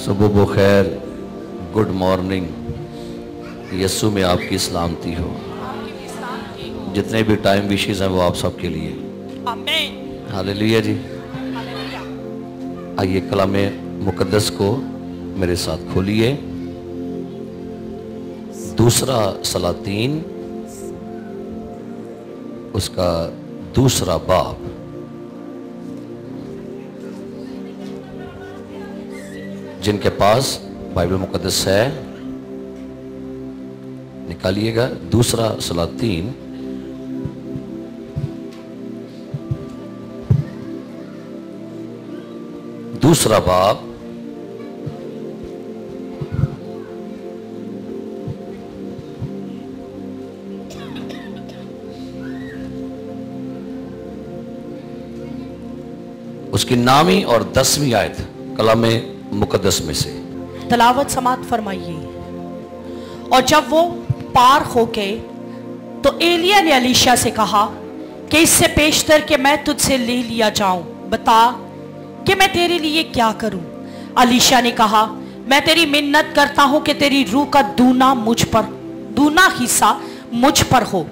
सुबह बखैर, good morning. Yesu में आपकी सलामती हो। जितने भी टाइम विशेष हैं वो आप सबके लिए। आमीन। हालेलुया जी। आइए कलामे मुकद्दस को मेरे साथ खोलिए। दूसरा सलातीन उसका दूसरा बाब। जिनके पास बाइबल मुकद्दस है निकालिएगा। दूसरा सलातीन दूसरा बाब उसकी 9वीं और 10वीं आयत कलामे मुकद्दस में से तलावत समात फरमाइए। और जब वो पार हो गए तो एलिया ने अलीशा से कहा कि इससे पेशतर के मैं तुझसे ले लिया जाऊं, बता कि मैं तेरे लिए क्या करूं। अलीशा ने कहा, मैं तेरी मिन्नत करता हूं कि तेरी रूह का दूना हिस्सा मुझ पर हो।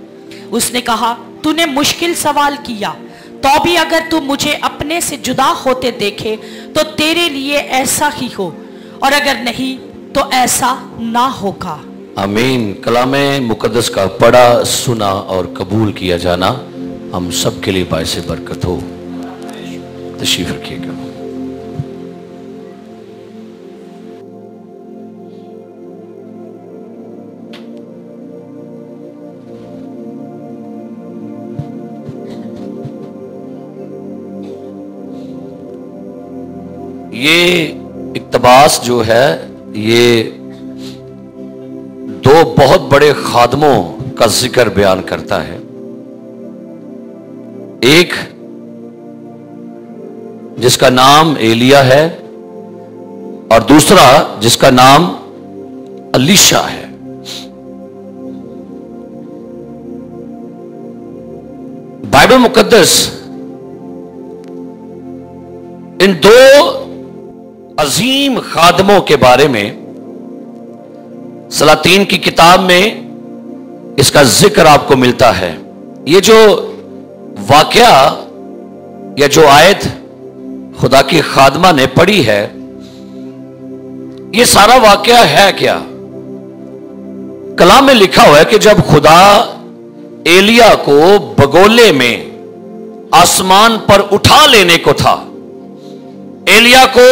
उसने कहा, तूने मुश्किल सवाल किया, तो भी अगर तू मुझे अपने से जुदा होते देखे तो तेरे लिए ऐसा ही हो, और अगर नहीं तो ऐसा ना होगा। आमीन। कलामे मुकद्दस का पढ़ा, सुना और कबूल किया जाना हम सब के लिए बायसे बरकत हो। तशरीफ रखिएगा। ये इक्तबास जो है ये दो बहुत बड़े खादमों का जिक्र बयान करता है। एक जिसका नाम एलिया है और दूसरा जिसका नाम अलीशा है। बाइबल मुकद्दस इन दो अजीम खादमों के बारे में सलातीन की किताब में इसका जिक्र आपको मिलता है। ये जो वाकया या जो आयत खुदा की खादमा ने पढ़ी है, ये सारा वाकया है क्या? कलाम में लिखा हुआ है कि जब खुदा एलिया को बगोले में आसमान पर उठा लेने को था, एलिया को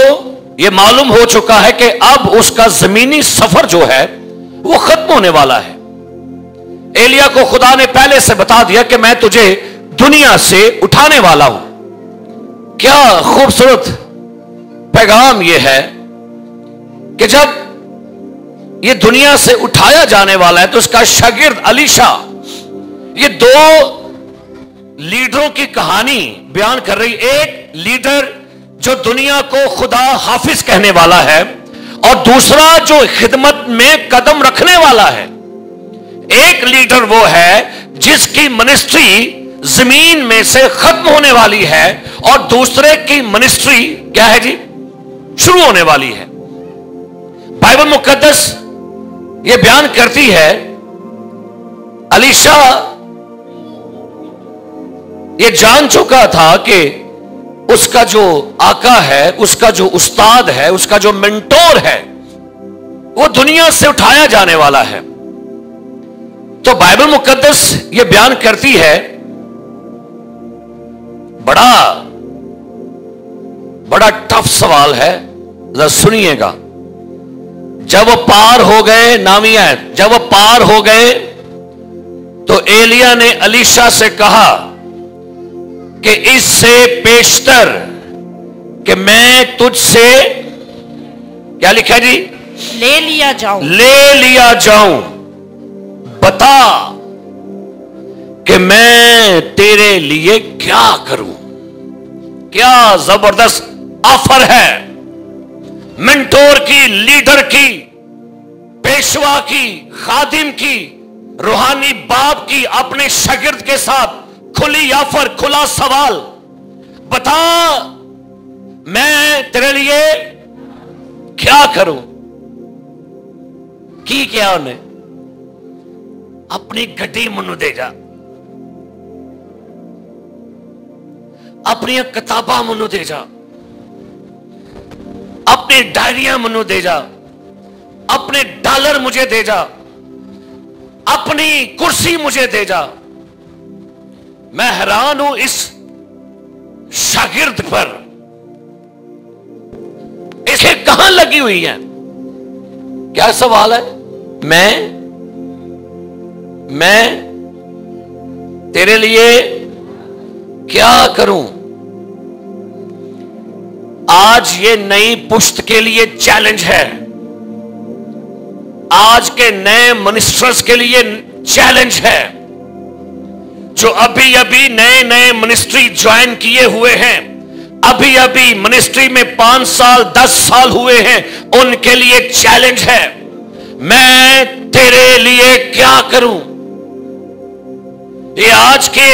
यह मालूम हो चुका है कि अब उसका जमीनी सफर जो है वो खत्म होने वाला है। एलिया को खुदा ने पहले से बता दिया कि मैं तुझे दुनिया से उठाने वाला हूं। क्या खूबसूरत पैगाम यह है कि जब ये दुनिया से उठाया जाने वाला है तो उसका शागिर्द अलीशा, ये दो लीडरों की कहानी बयान कर रही। एक लीडर जो दुनिया को खुदा हाफिज कहने वाला है और दूसरा जो खिदमत में कदम रखने वाला है। एक लीडर वो है जिसकी मिनिस्ट्री जमीन में से खत्म होने वाली है और दूसरे की मिनिस्ट्री क्या है जी? शुरू होने वाली है। बाइबल मुकद्दस ये बयान करती है अलीशा ये जान चुका था कि उसका जो आका है, उसका जो उस्ताद है, उसका जो मेंटोर है, वो दुनिया से उठाया जाने वाला है। तो बाइबल मुकद्दस ये बयान करती है, बड़ा टफ सवाल है, जरा सुनिएगा। जब वो पार हो गए, नामी है, जब वो पार हो गए तो एलिया ने अलीशा से कहा कि इससे पेशतर कि मैं तुझसे क्या लिखा जी? ले लिया जाऊं, बता कि मैं तेरे लिए क्या करूं। क्या जबरदस्त ऑफर है मेंटोर की, लीडर की, पेशवा की, खादिम की, रूहानी बाप की अपने शागिर्द के साथ खुली ऑफर, खुला सवाल। बता मैं तेरे लिए क्या क्या करूं? की क्या उन्हें? अपनी गड्डी मनु दे जा, अपनी किताबा मनु दे जा, अपनी डायरियां मनु दे जा, अपने डॉलर मुझे दे जा, अपनी कुर्सी मुझे दे जा। मैं हैरान हूं इस शागिर्द पर, इसके कहां लगी हुई है? क्या सवाल है? मैं तेरे लिए क्या करूं? आज ये नई पुश्त के लिए चैलेंज है, आज के नए मिनिस्टर्स के लिए चैलेंज है, जो अभी अभी नए नए मिनिस्ट्री ज्वाइन किए हुए हैं, अभी अभी मिनिस्ट्री में 5 साल 10 साल हुए हैं, उनके लिए चैलेंज है। मैं तेरे लिए क्या करूं? ये आज के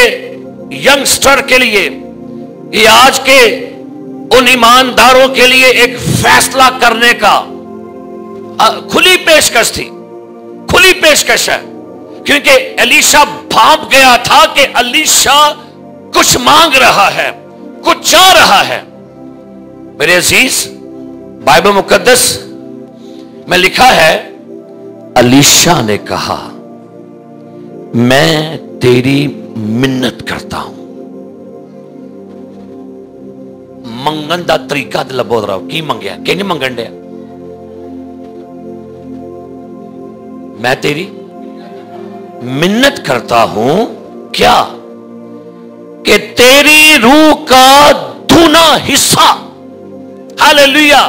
यंगस्टर के लिए, ये आज के उन ईमानदारों के लिए एक फैसला करने का खुली पेशकश थी, खुली पेशकश है। क्योंकि एलीशा भाप गया था कि एलीशा कुछ मांग रहा है, कुछ चाह रहा है। मेरे अजीज, बाइबल मुकद्दस में लिखा है, एलीशा ने कहा, मैं तेरी मिन्नत करता हूं। मंगन का तरीका दिल बोल रहा हूं, की मंगया कि नहीं मंगन दिया? मैं तेरी मिन्नत करता हूं, क्या? कि तेरी रूह का दूना हिस्सा। हालेलुया।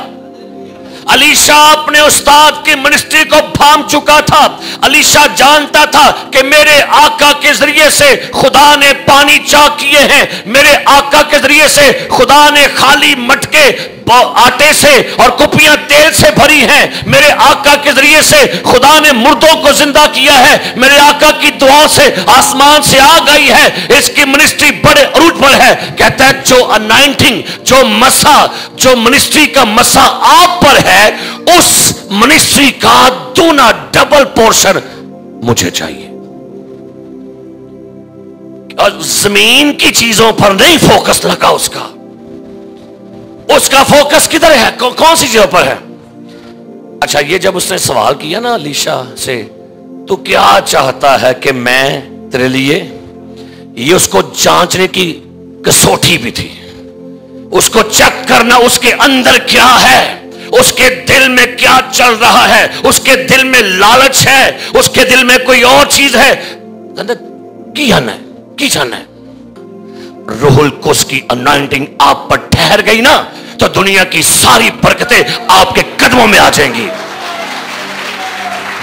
एलीशा अपने उस्ताद की मिनिस्ट्री को भांप चुका था। एलीशा जानता था कि मेरे आका के जरिए से खुदा ने पानी चाक किए हैं, मेरे आका के जरिए से खुदा ने खाली मटके आटे से और कुपियां तेल से भरी हैं, मेरे आका के जरिए से खुदा ने मुर्दों को जिंदा किया है, मेरे आका की दुआ से आसमान से आग आई है, इसकी मिनिस्ट्री बड़े अरूज पर है। कहता है जो अनाइंटिंग, जो मसा, जो मिनिस्ट्री का मसा आप पर है, उस मिनिस्ट्री का दूना डबल पोर्शन मुझे चाहिए। और जमीन की चीजों पर नहीं फोकस लगा उसका फोकस किधर है? कौन सी जगह पर है? अच्छा, ये जब उसने सवाल किया ना एलीशा से, तू क्या चाहता है कि मैं तेरे लिए, ये उसको जांचने की कसौटी भी थी, उसको चेक करना उसके अंदर क्या है, उसके दिल में क्या चल रहा है, उसके दिल में लालच है, उसके दिल में कोई और चीज है। की जाना है रूहुल कुद्स की अनॉइंटिंग आप पर ठहर गई ना, तो दुनिया की सारी बरकतें आपके कदमों में आ जाएंगी।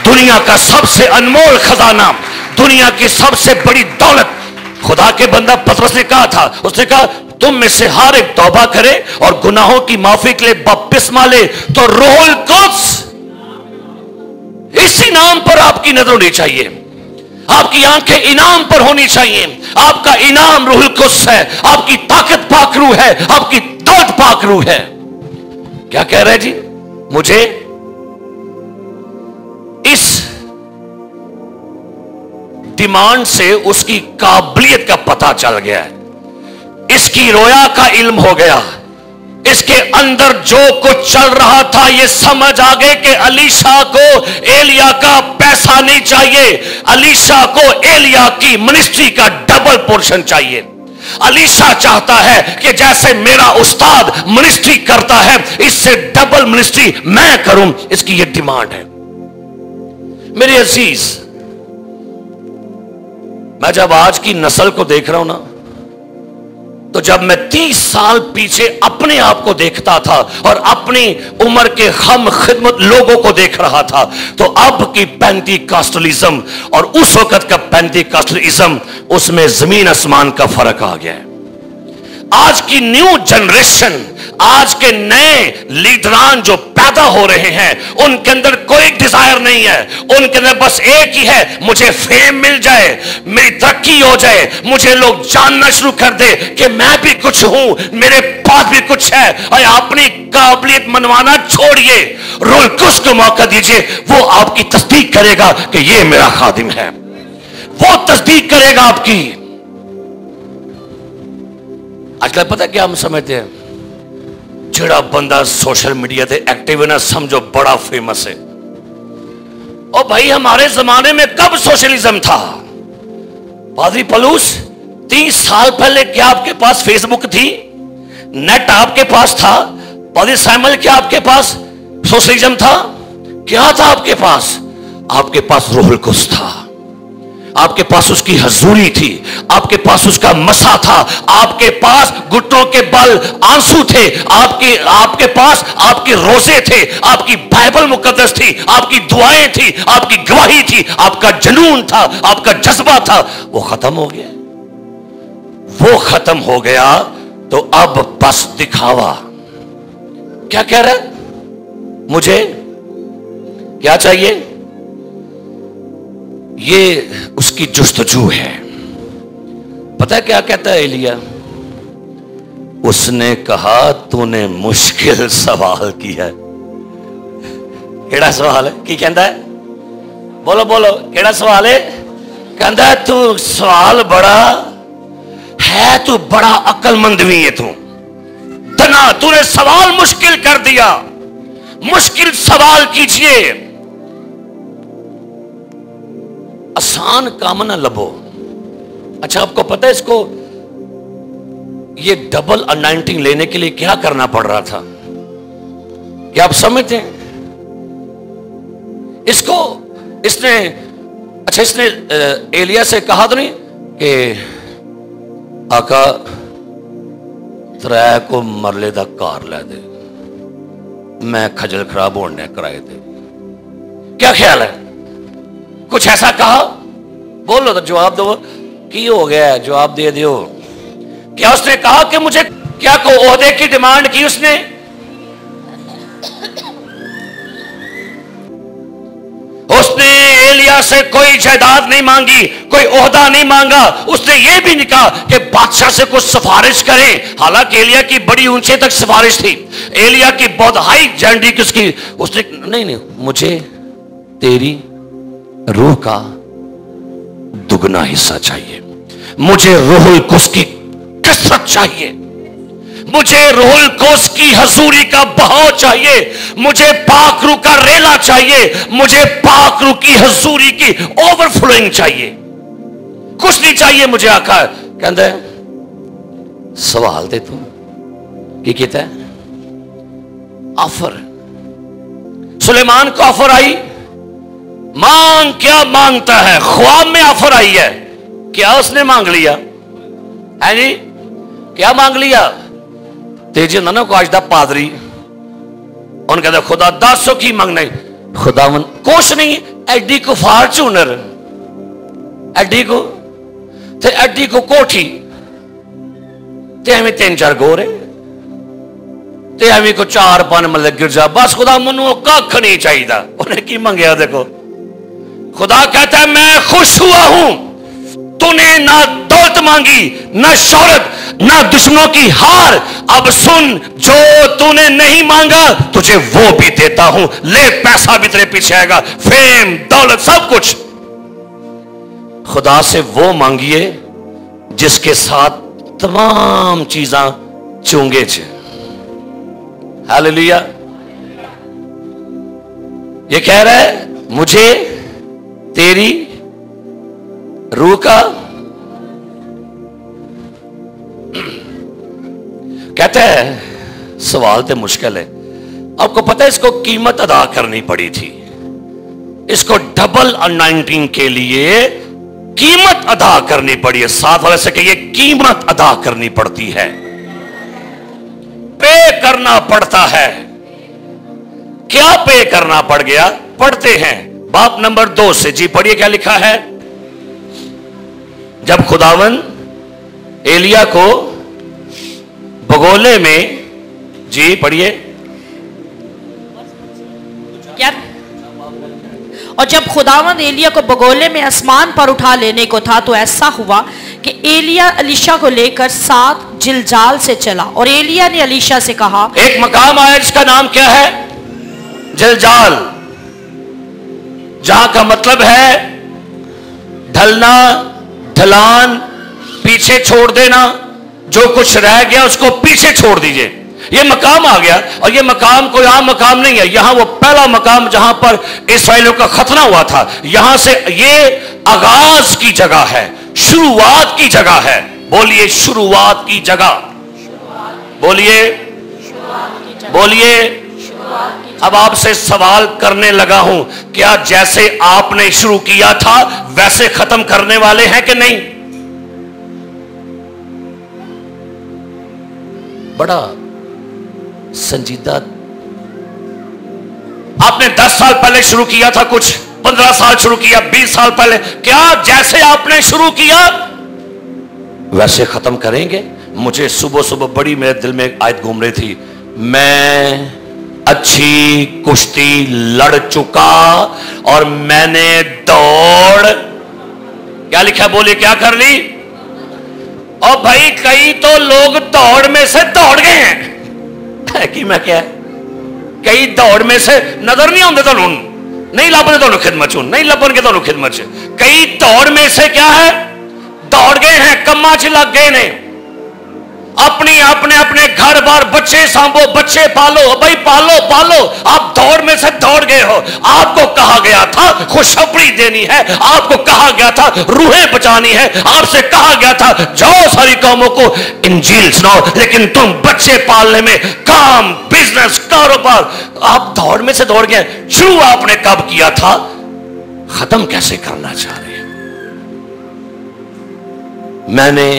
दुनिया का सबसे अनमोल खजाना, दुनिया की सबसे बड़ी दौलत, खुदा के बंदा पतरस ने कहा था, उसने कहा तुम में से हर एक तौबा करे और गुनाहों की माफी के लिए बपतिस्मा ले, तो रूहुल कुद्स, इसी नाम पर आपकी नजर होनी चाहिए, आपकी आंखें इनाम पर होनी चाहिए। आपका इनाम रूहुल कुद्स है, आपकी ताकत पाकरू है, आपकी दौलत पाकरू है। क्या कह रहे जी? मुझे इस डिमांड से उसकी काबिलियत का पता चल गया है, इसकी रोया का इल्म हो गया, इसके अंदर जो कुछ चल रहा था ये समझ आ गए कि एलीशा को एलिया का पैसा नहीं चाहिए, एलीशा को एलिया की मिनिस्ट्री का डबल पोर्शन चाहिए। एलीशा चाहता है कि जैसे मेरा उस्ताद मिनिस्ट्री करता है, इससे डबल मिनिस्ट्री मैं करूं, इसकी ये डिमांड है। मेरे अजीज, मैं जब आज की नस्ल को देख रहा हूं ना, तो जब मैं 30 साल पीछे अपने आप को देखता था और अपनी उम्र के हम खिदमत लोगों को देख रहा था, तो अब की पेंटिकॉस्टलिज्म और उस वक्त का पेंटिकॉस्टलिज्म, उसमें जमीन आसमान का फर्क आ गया है। आज की न्यू जनरेशन, आज के नए लीडरान जो पैदा हो रहे हैं, उनके अंदर कोई डिजायर नहीं है, उनके अंदर बस एक ही है, मुझे फेम मिल जाए, मेरी तरक्की हो जाए, मुझे लोग जानना शुरू कर दे कि मैं भी कुछ हूं, मेरे पास भी कुछ है। और अपनी काबिलियत मनवाना छोड़िए, रूह कुछ को मौका दीजिए, वो आपकी तस्दीक करेगा कि ये मेरा खादिम है, वो तस्दीक करेगा आपकी। आजकल पता क्या हम समझते हैं, जेड़ा बंदा सोशल मीडिया पे एक्टिव है ना, समझो बड़ा फेमस है। और भाई हमारे जमाने में कब सोशलिज्म था? पादरी पलूस 30 साल पहले क्या आपके पास फेसबुक थी, नेट आपके पास था? पादरी सैमुअल क्या आपके पास सोशलिज्म था? क्या था आपके पास? आपके पास रूहुल कुद्स था, आपके पास उसकी हजूरी थी, आपके पास उसका मसा था, आपके पास घुटनों के बल आंसू थे, आपके पास आपके रोजे थे, आपकी बाइबल मुकद्दस थी, आपकी दुआएं थी, आपकी गवाही थी, आपका जुनून था, आपका जज्बा था। वो खत्म हो गया, वो खत्म हो गया, तो अब बस दिखावा। क्या कह रहा है? मुझे क्या चाहिए? ये उसकी जुस्तजू है। पता है क्या कहता है एलिया? उसने कहा तूने मुश्किल सवाल किया है। केड़ा सवाल है? की कहता है? बोलो बोलो, केड़ा सवाल है? कहता है तू सवाल बड़ा है, तू बड़ा अक्लमंद भी है, तना तूने सवाल मुश्किल कर दिया। मुश्किल सवाल कीजिए, आसान काम ना लबो। अच्छा, आपको पता है इसको ये डबल अनाइंटिंग लेने के लिए क्या करना पड़ रहा था? क्या आप समझते हैं इसको? इसने एलिया से कहा तो नहीं कि आका त्रै को मरले दा कार लै दे, मैं खजल खराब होने कराए दे। क्या ख्याल है? कुछ ऐसा कहा? बोलो तो जवाब दो, की हो गया? जवाब दे दियो। क्या उसने कहा कि मुझे क्या को ओहदे की डिमांड की? उसने एलिया से कोई जायदाद नहीं मांगी, कोई ओहदा नहीं मांगा। उसने ये भी नहीं कहा कि बादशाह से कुछ सिफारिश करें, हालांकि एलिया की बड़ी ऊंचे तक सिफारिश थी, एलिया की बहुत हाई जैंडी की उसकी। उसने नहीं, मुझे तेरी रूह का दुगना हिस्सा चाहिए, मुझे रूहुल कुद्स की कसरत चाहिए, मुझे रूहुल कुद्स की हजूरी का बहाव चाहिए, मुझे पाक रूह का रेला चाहिए, मुझे पाक रूह की हजूरी की ओवरफ्लोइंग चाहिए। कुछ नहीं चाहिए मुझे। आका कहता है सवाल दे तू की कहता है? ऑफर। सुलेमान को ऑफर आई, मांग। क्या मांगता है? ख्वाब में ऑफर आई है, क्या उसने मांग लिया है? जी, क्या मांग लिया? तेजी ना को आज दा पादरी उन कहते खुदा 10 की मांगना, खुदा मन कुछ नहीं, एडी को फॉर्चूनर, एडी को ते एडी को कोठी ते हमें 3-4 गोरे ते हमें को 4-5 मतलब गिरजा, बस खुदा मनु कख नहीं चाहिए। उन्हें की मंगया? देखो खुदा कहता है मैं खुश हुआ हूं, तूने ना दौलत मांगी, ना शोहरत, ना दुश्मनों की हार। अब सुन, जो तूने नहीं मांगा तुझे वो भी देता हूं। ले, पैसा भी तेरे पीछे आएगा, फेम, दौलत, सब कुछ। खुदा से वो मांगिए जिसके साथ तमाम चीजा चूंगे च। हालेलुया। ये कह रहा है मुझे तेरी रूह का, कहते हैं सवाल तो मुश्किल है। आपको पता है इसको कीमत अदा करनी पड़ी थी, इसको डबल अनाइंटिंग के लिए कीमत अदा करनी पड़ी है। साथ वाले से कहिए कीमत अदा करनी पड़ती है, पे करना पड़ता है। क्या पे करना पड़ गया? पढ़ते हैं बाप नंबर 2 से। जी पढ़िए क्या लिखा है। जब खुदावन एलिया को बगोले में जी पढ़िए। क्या? और जब खुदावंद एलिया को बगोले में आसमान पर उठा लेने को था तो ऐसा हुआ कि एलिया एलीशा को लेकर 7 जिलजाल से चला और एलिया ने एलीशा से कहा, एक मकाम आया जिसका नाम क्या है? जिलजाल, जहां का मतलब है ढलना, ढलान, पीछे छोड़ देना, जो कुछ रह गया उसको पीछे छोड़ दीजिए। ये मकाम आ गया, और ये मकाम कोई आम मकाम नहीं है। यहां वो पहला मकाम जहां पर इस्राएलियों का खतना हुआ था, यहां से ये आगाज की जगह है, शुरुआत की जगह है। बोलिए शुरुआत की जगह, बोलिए बोलिए। अब आपसे सवाल करने लगा हूं, क्या जैसे आपने शुरू किया था वैसे खत्म करने वाले हैं कि नहीं? बड़ा संजीदा। आपने 10 साल पहले शुरू किया था कुछ, 15 साल शुरू किया, 20 साल पहले, क्या जैसे आपने शुरू किया वैसे खत्म करेंगे? मुझे सुबह सुबह बड़ी मेरे दिल में एक आयत घूम रही थी, मैं अच्छी कुश्ती लड़ चुका और मैंने दौड़, क्या लिखा है बोलिए, क्या कर ली? और भाई कई तो लोग दौड़ में से दौड़ गए हैं कि मैं क्या है, कई दौड़ में से नजर नहीं आते, तो नहीं लभने, तो खिदमत चुन नहीं लभन के, तो खिदमत च कई दौड़ में से क्या है, दौड़ गए हैं, कम्मा च लग गए ने, अपनी अपने अपने घर बार, बच्चे सांभो, बच्चे पालो, भाई पालो पालो, आप दौड़ में से दौड़ गए हो। आपको कहा गया था खुशखबरी देनी है, आपको कहा गया था रूहें बचानी है, आपसे कहा गया था जाओ सारी कौमों को इंजील सुनाओ, लेकिन तुम बच्चे पालने में, काम, बिजनेस, कारोबार, आप दौड़ में से दौड़ गए। शुरू आपने कब किया था, खत्म कैसे करना चाह रहे हैं? मैंने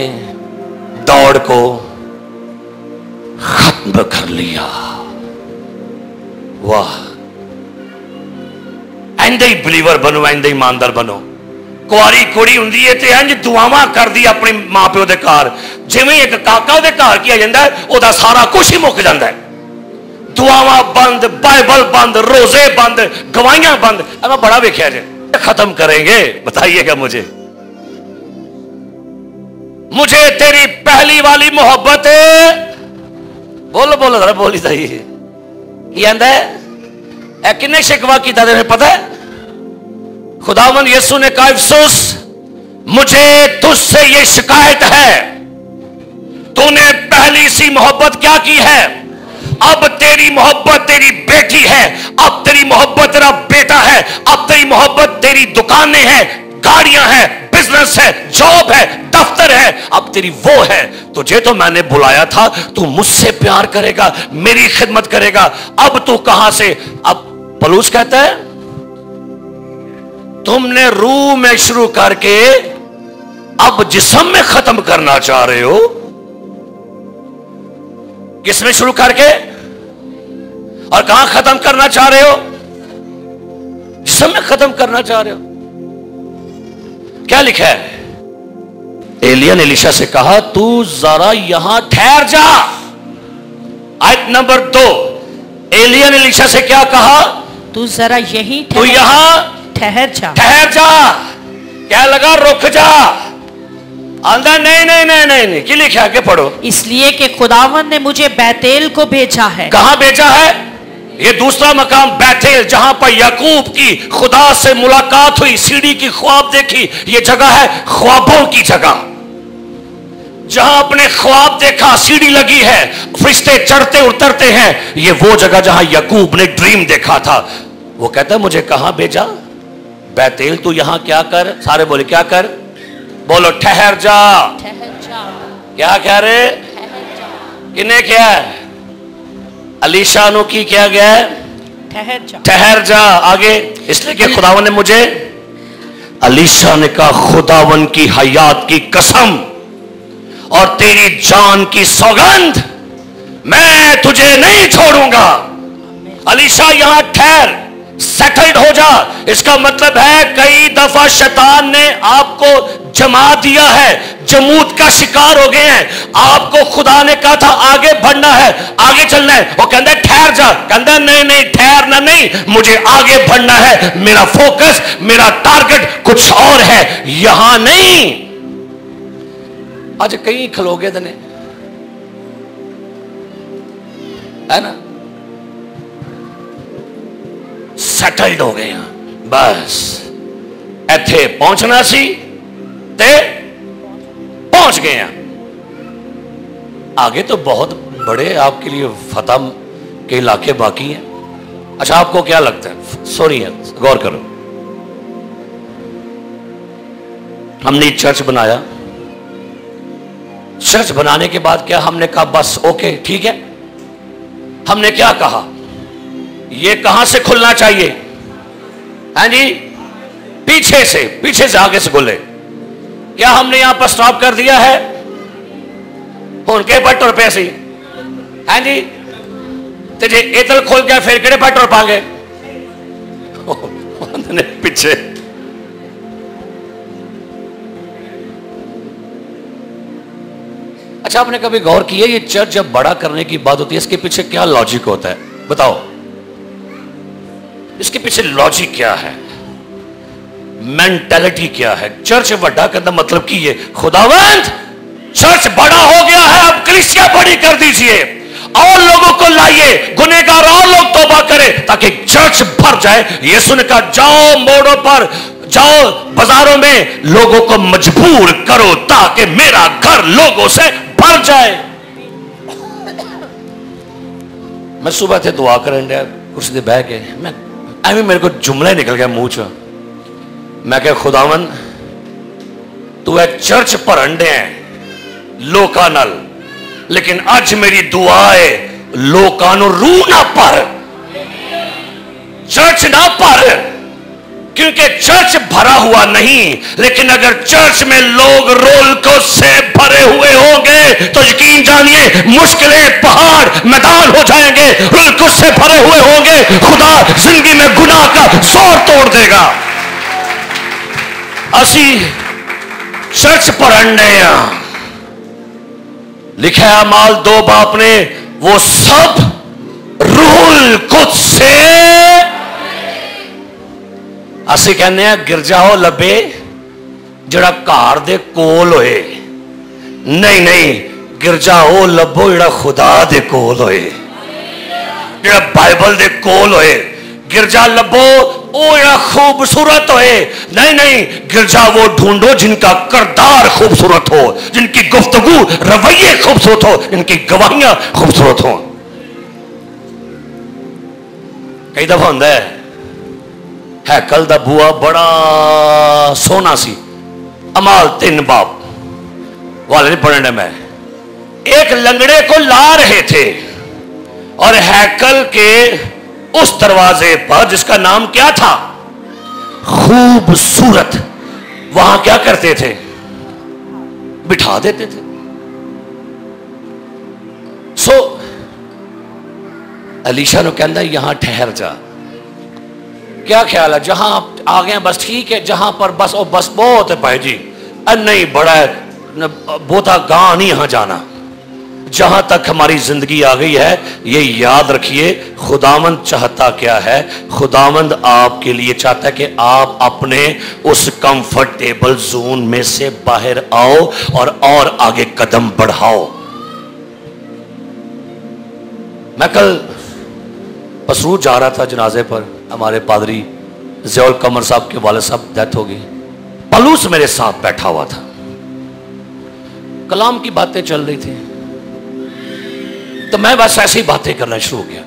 दौड़ को खत्म कर लिया। वाह, इंज ही बिलीवर बनो, इंज ही ईमानदार बनो। कुआरी कुड़ी हुंदी है ते इंज दुआवां करदी अपने मां प्यो दे घर, जिवें एक काका उहदे घर किया जांदा है, उहदा सारा कुछ ही मुक जांदा है। दुआवां बंद, बाइबल बंद, रोजे बंद, गवाहियां बंद। अब मैं बड़ा वेख्या जे, खत्म करेंगे बताइएगा मुझे। मुझे तेरी पहली वाली मोहब्बत, बोलो बोलो जरा, बोली सही है किन्ने शिकवा किया तेरे पता है? खुदावंद यीशु ने कहा, अफसोस मुझे तुझसे ये शिकायत है, तूने पहली सी मोहब्बत क्या की है? अब तेरी मोहब्बत तेरी बेटी है, अब तेरी मोहब्बत तेरा बेटा है, अब तेरी मोहब्बत तेरी दुकानें हैं, गाड़ियां हैं, बिजनेस है, जॉब है, दफ्तर है, अब तेरी वो है। तुझे तो मैंने बुलाया था, तू मुझसे प्यार करेगा, मेरी खिदमत करेगा, अब तू कहां से? अब पलूस कहता है तुमने रूह में शुरू करके अब जिस्म में खत्म करना चाह रहे हो। किस में शुरू करके और कहां खत्म करना चाह रहे हो? जिस्म में खत्म करना चाह रहे हो। क्या लिखा है? एलिया ने एलीशा से कहा, तू जरा यहां ठहर जा। आयत नंबर 2, एलिया ने एलीशा से क्या कहा? तू जरा यहीं तू यहां ठहर जा, ठहर जा। क्या लगा? रुक जा। आंदा नहीं नहीं नहीं नहीं नहीं, क्या लिखा है? आगे पढ़ो। इसलिए कि खुदावंद ने मुझे बैतेल को भेजा है। कहां भेजा है? ये दूसरा मकाम बैतेल, जहां पर याकूब की खुदा से मुलाकात हुई, सीढ़ी की ख्वाब देखी। ये जगह है ख्वाबों की जगह, जहां अपने ख्वाब देखा, सीढ़ी लगी है, फरिश्ते चढ़ते उतरते हैं। ये वो जगह जहां याकूब ने ड्रीम देखा था। वो कहता है मुझे कहां भेजा? बैतेल, तू यहां क्या कर? सारे बोले क्या कर? बोलो ठहर जा। ठहर जा। क्या कह रहे? किन्ने क्या है? एलीशा नु की क्या गया है? ठहर जा। ठहर जा। आगे, इसलिए कि खुदावन ने मुझे, एलीशा ने कहा खुदावन की हयात की कसम और तेरी जान की सौगंध, मैं तुझे नहीं छोड़ूंगा। एलीशा यहां ठहर, सेटल्ड हो जा। इसका मतलब है कई दफा शैतान ने आपको जमा दिया है, जमूत का शिकार हो गए हैं। आपको खुदा ने कहा था आगे बढ़ना है, आगे चलना है, वो कहता है ठहर जा, कहता है नहीं नहीं ठहरना नहीं, मुझे आगे बढ़ना है, मेरा फोकस, मेरा टारगेट कुछ और है, यहां नहीं। आज कई खलोगे दने है ना, सैटल्ड हो गए, बस ਇੱਥੇ पहुंचना सी ते पहुंच गए हैं। आगे तो बहुत बड़े आपके लिए फतह के इलाके बाकी हैं। अच्छा आपको क्या लगता है, सॉरी है, गौर करो, हमने चर्च बनाया, चर्च बनाने के बाद क्या हमने कहा बस ओके ठीक है? हमने क्या कहा, ये कहां से खुलना चाहिए? हाँ जी, पीछे से आगे से खुले। क्या हमने यहां पर स्टॉप कर दिया है? उनके पेट्रोल पैसे, हाँ जी, तो जे इधर खोल गया फिर केड़े पेट्रोल पाएंगे? पीछे। अच्छा आपने कभी गौर किया ये चर्च जब बड़ा करने की बात होती है इसके पीछे क्या लॉजिक होता है? बताओ, इसके पीछे लॉजिक क्या है, मेंटालिटी क्या है? चर्च बड़ा करना मतलब कि ये खुदावंद चर्च बड़ा हो गया है, अब कलीसिया बड़ी कर दीजिए और लोगों को लाइए, गुनहगार और लोग तौबा करें ताकि चर्च भर जाए। यीशु ने कहा जाओ मोड़ों पर, जाओ बाजारों में, लोगों को मजबूर करो ताकि मेरा घर लोगों से भर जाए। मैं सुबह थे दुआ करने कुछ देर बह के, मैं ऐਵੇਂ मेरे को जुमला निकल गया मुंह च। मैं क्या खुदावन तू है चर्च भरन दे लोकां नाल, लेकिन अज मेरी दुआ है लोकां नूं रूह ना भर, चर्च ना भर, क्योंकि चर्च भरा हुआ नहीं, लेकिन अगर चर्च में लोग रोल को से भरे हुए होंगे तो यकीन जानिए मुश्किलें पहाड़ मैदान हो जाएंगे। रोल को से भरे हुए होंगे, खुदा जिंदगी में गुनाह का जोर तोड़ देगा। असी चर्च भरने लिखा है अमाल 2 बाप ने, वो सब रूल कुछ से असी कहने हैं गिरजा हो लबे जड़ा घर दे कोल होए, नहीं नहीं गिरजा हो लभो जड़ा खुदा दे कोल होए, जड़ा बाइबल दे कोल होए। गिरजा लभो वो जड़ा खूबसूरत होए, नहीं नहीं गिरजा वो ढूंढो जिनका किरदार खूबसूरत हो, जिनकी गुफ्तगू रवैये खूबसूरत हो, जिनकी गवाहियां खूबसूरत हो। कई दफा होता है हैकल दा बुआ बड़ा सोना सी, अमाल 3 बाप वाले नहीं पढ़ने में, एक लंगड़े को ला रहे थे और हैकल के उस दरवाजे पर जिसका नाम क्या था खूबसूरत, वहां क्या करते थे, बिठा देते थे। सो अलीशा ने कहना यहां ठहर जा, क्या ख्याल है जहां आप आ गए बस ठीक है, जहां पर बस ओ बस बहुत है भाई जी, नहीं बड़ा है बहुता गां नहीं यहां जाना, जहां तक हमारी जिंदगी आ गई है ये याद रखिए खुदावंद चाहता क्या है। खुदावंद आपके लिए चाहता है कि आप अपने उस कंफर्टेबल जोन में से बाहर आओ और आगे कदम बढ़ाओ। मैं कल पसरूर जा रहा था जनाजे पर, हमारे पादरी ज़ियाउल कमर साहब के वाले साहब डेथ हो गई, पलूस मेरे साथ बैठा हुआ था, कलाम की बातें चल रही थी, तो मैं बस ऐसी बातें करना शुरू किया,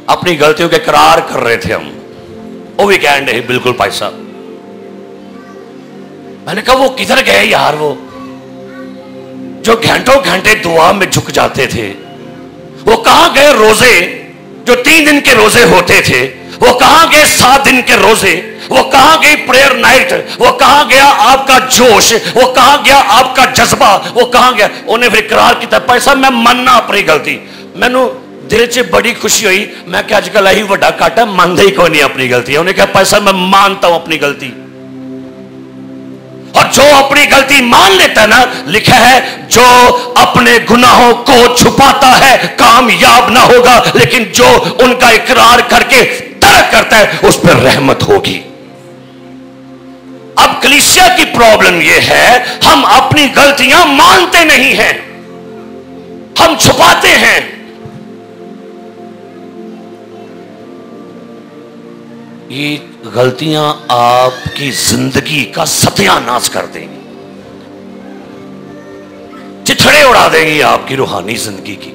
अपनी गलतियों के इकरार कर रहे थे हम, वो भी कह रहे बिल्कुल भाई साहब। मैंने कहा वो किधर गए यार, वो जो घंटों घंटे दुआ में झुक जाते थे, वो कहां गए रोजे जो 3 दिन के रोजे होते थे, वो कहां गए 7 दिन के रोजे, वो कहां गई प्रेयर नाइट, वो कहां गया आपका जोश, वो कहां गया आपका जज्बा, वो कहां गया। उन्हें फिर इकरार किया पैसा मैं मनना अपनी गलती, मैनू दिल च बड़ी खुशी हुई, मैं क्या अजकल यही वड्डा घाटा मनता ही कोई नहीं अपनी गलती। उन्हें कहा पैसा मैं मानता हूं अपनी गलती, जो अपनी गलती मान लेता है ना, लिखा है जो अपने गुनाहों को छुपाता है कामयाब ना होगा, लेकिन जो उनका इकरार करके तर्क करता है उस पर रहमत होगी। अब कलीसिया की प्रॉब्लम यह है, हम अपनी गलतियां मानते नहीं हैं, हम छुपाते हैं। ये गलतियां आपकी जिंदगी का सत्यानाश कर देंगी, चिथड़े उड़ा देंगी आपकी रूहानी जिंदगी की।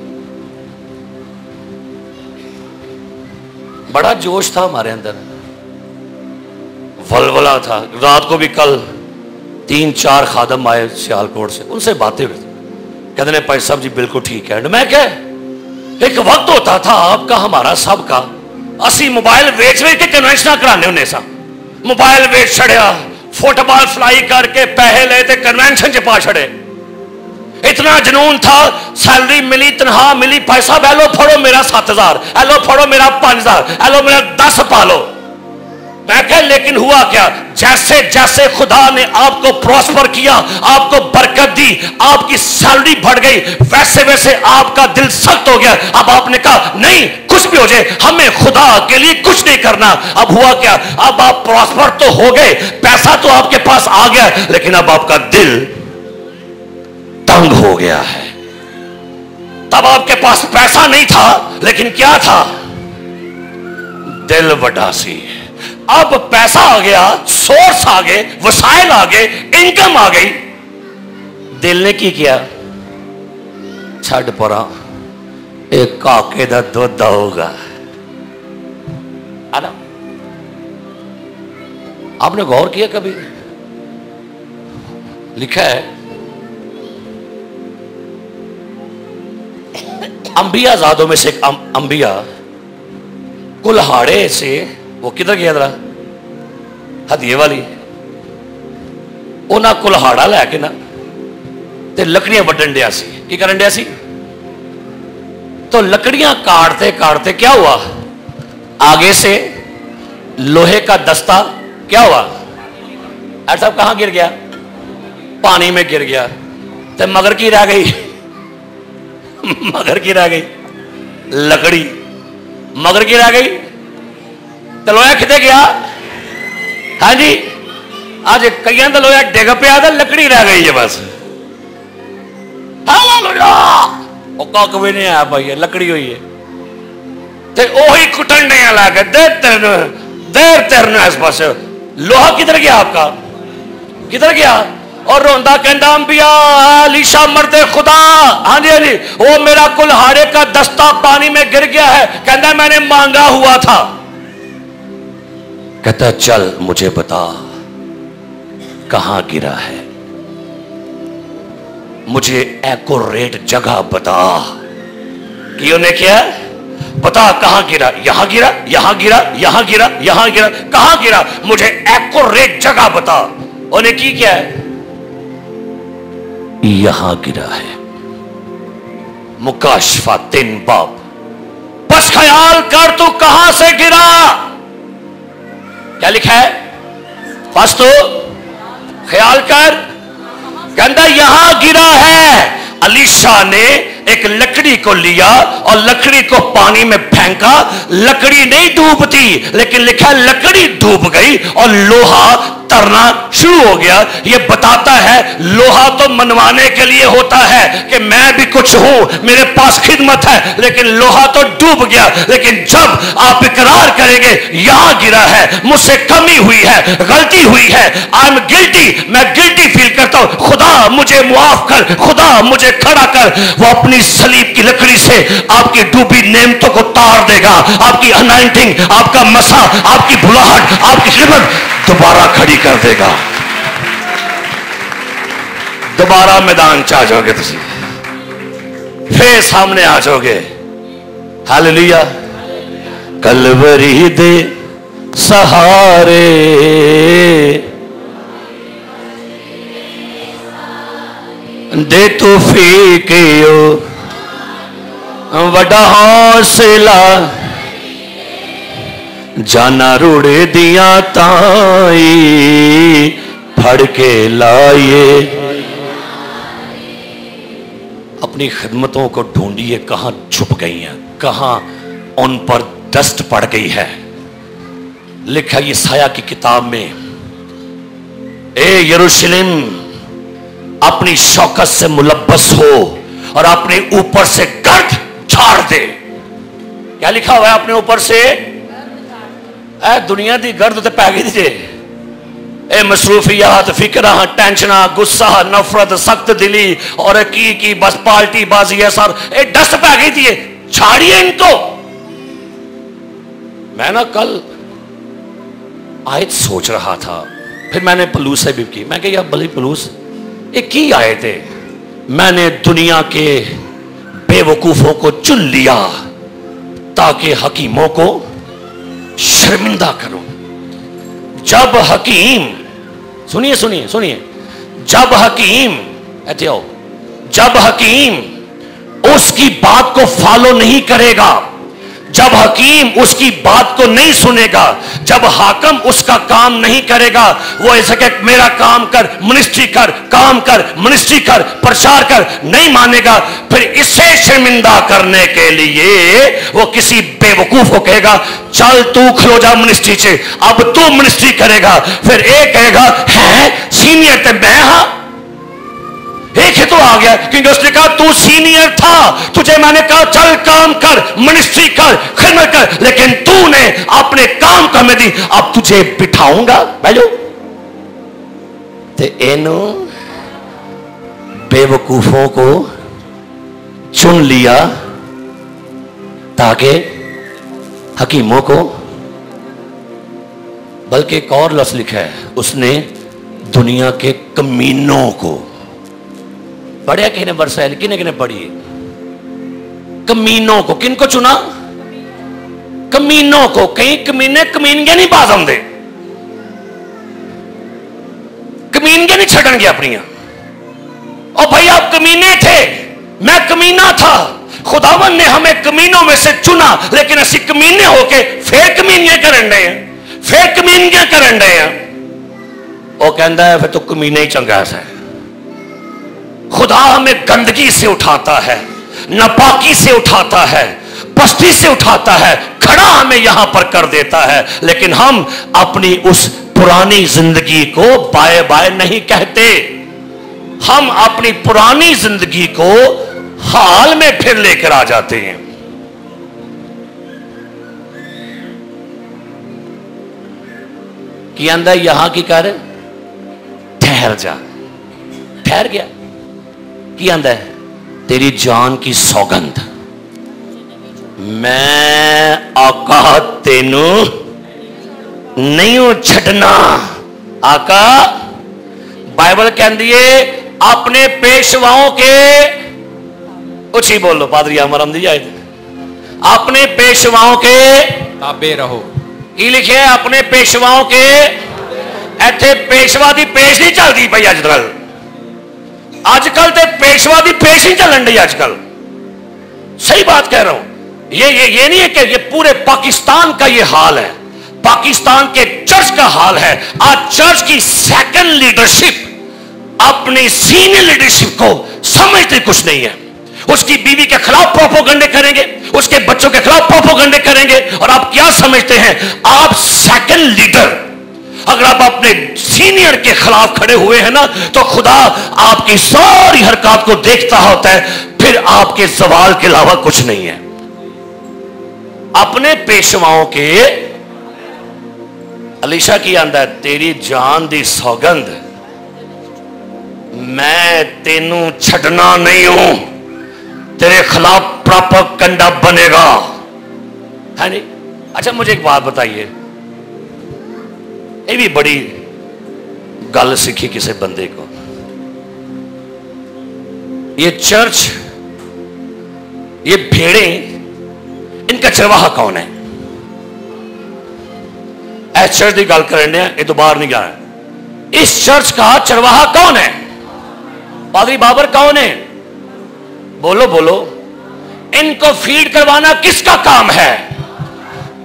बड़ा जोश था हमारे अंदर, वलवला था। रात को भी कल 3-4 खादम आए सियालकोट से, उनसे बातें हुई, कहते हैं भाई साहब जी बिल्कुल ठीक है। मैं क्या, एक वक्त होता था आपका हमारा सबका, असी मोबाइल वेच के कन्वेंशन कराने होने सा, मोबाइल वेच छड़िया, फुटबॉल फ्लाई करके पैसे ले ते कन्वेंशन च पा छड़े। इतना जुनून था, सैलरी मिली, तनख्वाह मिली, पैसा एलो फड़ो मेरा 7,000, एलो फड़ो मेरा 5,000, एलो मेरा 10 पालो। मैं कह, लेकिन हुआ क्या, जैसे जैसे खुदा ने आपको प्रॉस्पर किया, आपको बरकत दी, आपकी सैलरी बढ़ गई, वैसे वैसे आपका दिल सख्त हो गया। अब आपने कहा नहीं, कुछ भी हो जाए हमें खुदा के लिए कुछ नहीं करना। अब हुआ क्या, अब आप प्रॉस्पर तो हो गए, पैसा तो आपके पास आ गया, लेकिन अब आपका दिल तंग हो गया है। तब आपके पास पैसा नहीं था, लेकिन क्या था, दिल वडासी। अब पैसा आ गया, सोर्स आ गए, वसाइल आ गए, इनकम आ गई, दिल ने की किया, छड़ परा एक काके दा दुध होगा। आपने गौर किया कभी, लिखा है अंबिया जादों में से एक अंबिया कुल्हाड़े से, वो किधर गया जरा, हदिये वाली, उन्हें कुल्हाड़ा लैके ना ते लकड़ियां वड्डन दिया सी। की करन दिया सी, तो लकड़ियां काटते काटते क्या हुआ, आगे से लोहे का दस्ता क्या हुआ, ऐसा कहां गिर गया, पानी में गिर गया। तो मगर की रह गई, मगर की रह गई लकड़ी, मगर की रह गई, तो लोया कितने गया। हाँ जी, आज कई तो लोया डिग पिया, लकड़ी रह गई है बस। कक भी नहीं आया भाई, लकड़ी हुई है, तो ओही कुटन नहीं लगे देर तेरने इस पास। लोहा किधर गया आपका, किधर गया, और रोंदा कहता अंबिया अलीशा मर्दे खुदा, हाँ जी हाँ जी, वो मेरा कुल्हाड़े का दस्ता पानी में गिर गया है, कहता मैंने मांगा हुआ था। कहता चल मुझे बता कहां गिरा है, मुझे एक्यूरेट जगह बता। कि उन्हें क्या बता, कहां गिरा, यहां गिरा, यहां गिरा, यहां गिरा, यहां गिरा, कहां गिरा, मुझे एक्यूरेट जगह बता। उन्हें की क्या है, यहां गिरा है। मुकाशफा 3 बाब, बस ख्याल कर तू कहां से गिरा। क्या लिखा है, बस तो ख्याल कर, कहता यहां गिरा है। अलीशा ने एक लकड़ी को लिया और लकड़ी को पानी में फेंका, लकड़ी नहीं डूबती, लेकिन लिखा लकड़ी डूब गई और लोहा तरना शुरू हो गया। यह बताता है लोहा तो मनवाने के लिए होता है कि मैं भी कुछ हूं, मेरे पास खिदमत है, लेकिन लोहा तो डूब गया। लेकिन जब आप इकरार करेंगे यहां गिरा है, मुझसे कमी हुई है, गलती हुई है, आई एम गिल्टी, मैं गिल्टी फील करता हूं, खुदा मुझे मुआफ कर, खुदा मुझे खड़ा कर, वो अपनी सलीब की लकड़ी से आपकी डूबी नेमतों को तार देगा। आपकी अनाइंटिंग, आपका मसा, आपकी बुलाहट, आपकी खिदमत दोबारा खड़ी कर देगा। दोबारा मैदान च आ जाओगे, तुसी फिर सामने आ जाओगे। हालेलुया। कलवरी दे सहारे दे तू फीकियो वड्डा हौसला, जाना रूड़े दिया ताई उखाड़ के लाए। अपनी खिदमतों को ढूंढिए, कहां छुप गई हैं, कहां उन पर डस्ट पड़ गई है। लिखा यशायाह की किताब में, ए यरूशलेम अपनी शौकत से मुलब्बस हो और अपने ऊपर से गर्द झाड़ दे। क्या लिखा हुआ है अपने ऊपर से? दुनिया दी गर्द ते पै गई जे। ए मसरूफियात, फिक्रा, टेंशना, गुस्सा, नफरत, सख्त दिली और की बस पार्टी बाजी है सर, ए डस्ट पै गई थी, झाड़िए इनको। मैं ना कल आयत सोच रहा था, फिर मैंने पलूस से भी की। मैं कहा यार भली पलूस ये की आयत है? मैंने दुनिया के बेवकूफों को चुन लिया ताकि हकीमों को शर्मिंदा करूं। जब हकीम, सुनिए सुनिए सुनिए, जब हकीम, ऐसे आओ, जब हकीम उसकी बात को फॉलो नहीं करेगा, जब हकीम उसकी बात को नहीं सुनेगा, जब हाकम उसका काम नहीं करेगा, वो ऐसा कि मेरा काम कर, मिनिस्ट्री कर, काम कर, मिनिस्ट्री कर, प्रचार कर, नहीं मानेगा, फिर इसे शर्मिंदा करने के लिए वो किसी बेवकूफ को कहेगा चल तू खलो जा मिनिस्ट्री से, अब तू मिनिस्ट्री करेगा। फिर एक कहेगा है सीनियर ते मैं हां, एक ही तो आ गया क्योंकि उसने कहा तू सीनियर था, तुझे मैंने कहा चल काम कर, मिनिस्ट्री कर, खिदमत कर, लेकिन तूने अपने काम को हमें दी, अब तुझे बिठाऊंगा। बैठो। ते एनो बेवकूफों को चुन लिया ताकि हकीमों को, बल्कि एक और लफ्ज लिखा है उसने, दुनिया के कमीनों को। पढ़िया किने बरसाइल, किने किने पढ़ी? कमीनों को। किनको चुना? कमीनों को। कहीं कमीने कमीनगे नहीं बाज आते, कमीनगे नहीं छड़न गया अपनिया। और भाई आप कमीने थे, मैं कमीना था, खुदावन ने हमें कमीनों में से चुना, लेकिन असी कमीने होके फिर कमीनियां करन डे हैं, फिर कमीनियां करन डे हैं। वो कहता है फिर तो कमीने ही चंगा है। खुदा हमें गंदगी से उठाता है, नापाकी से उठाता है, पस्ती से उठाता है, खड़ा हमें यहां पर कर देता है, लेकिन हम अपनी उस पुरानी जिंदगी को बाय बाय नहीं कहते। हम अपनी पुरानी जिंदगी को हाल में फिर लेकर आ जाते हैं। कि अंदर यहां की कर, ठहर जा, ठहर गया। की आंदा है? तेरी जान की सौगंध, मैं आका तेनू नहीं छड़ना। आका बाइबल कहती है अपने पेशवाओं के, उसी बोलो पादरी अमरम दी जाए, अपने पेशवाओं के ताबे रहो। की लिखे है? अपने पेशवाओं के। इत्थे पेशवा की पेश नहीं चलती पई अजकल, आजकल तो पेशवा की पेश ही चलन रही आजकल। सही बात कह रहा हूं। ये नहीं है कि ये पूरे पाकिस्तान का ये हाल है, पाकिस्तान के चर्च का हाल है। आज चर्च की सेकंड लीडरशिप अपनी सीनियर लीडरशिप को समझते कुछ नहीं है। उसकी बीवी के खिलाफ प्रोपोगंडे करेंगे, उसके बच्चों के खिलाफ प्रोपोगंडे करेंगे, और आप क्या समझते हैं? आप सेकंड लीडर, अगर आप अपने सीनियर के खिलाफ खड़े हुए हैं ना, तो खुदा आपकी सारी हरकत को देखता होता है, फिर आपके सवाल के अलावा कुछ नहीं है। अपने पेशवाओं के, अलीशा की आंदा है तेरी जान दी सौगंध, मैं तेनू छड़ना नहीं हूं, तेरे खिलाफ प्रोपेगेंडा बनेगा, है नहीं? अच्छा मुझे एक बात बताइए, ये भी बड़ी गल सीखी किसी बंदे को। ये चर्च, ये भेड़े, इनका चरवाहा कौन है? इस चर्च की गल करने, ये तो बाहर नहीं गया। इस चर्च का चरवाहा कौन है? पादरी बाबर कौन है? बोलो बोलो। इनको फीड करवाना किसका काम है?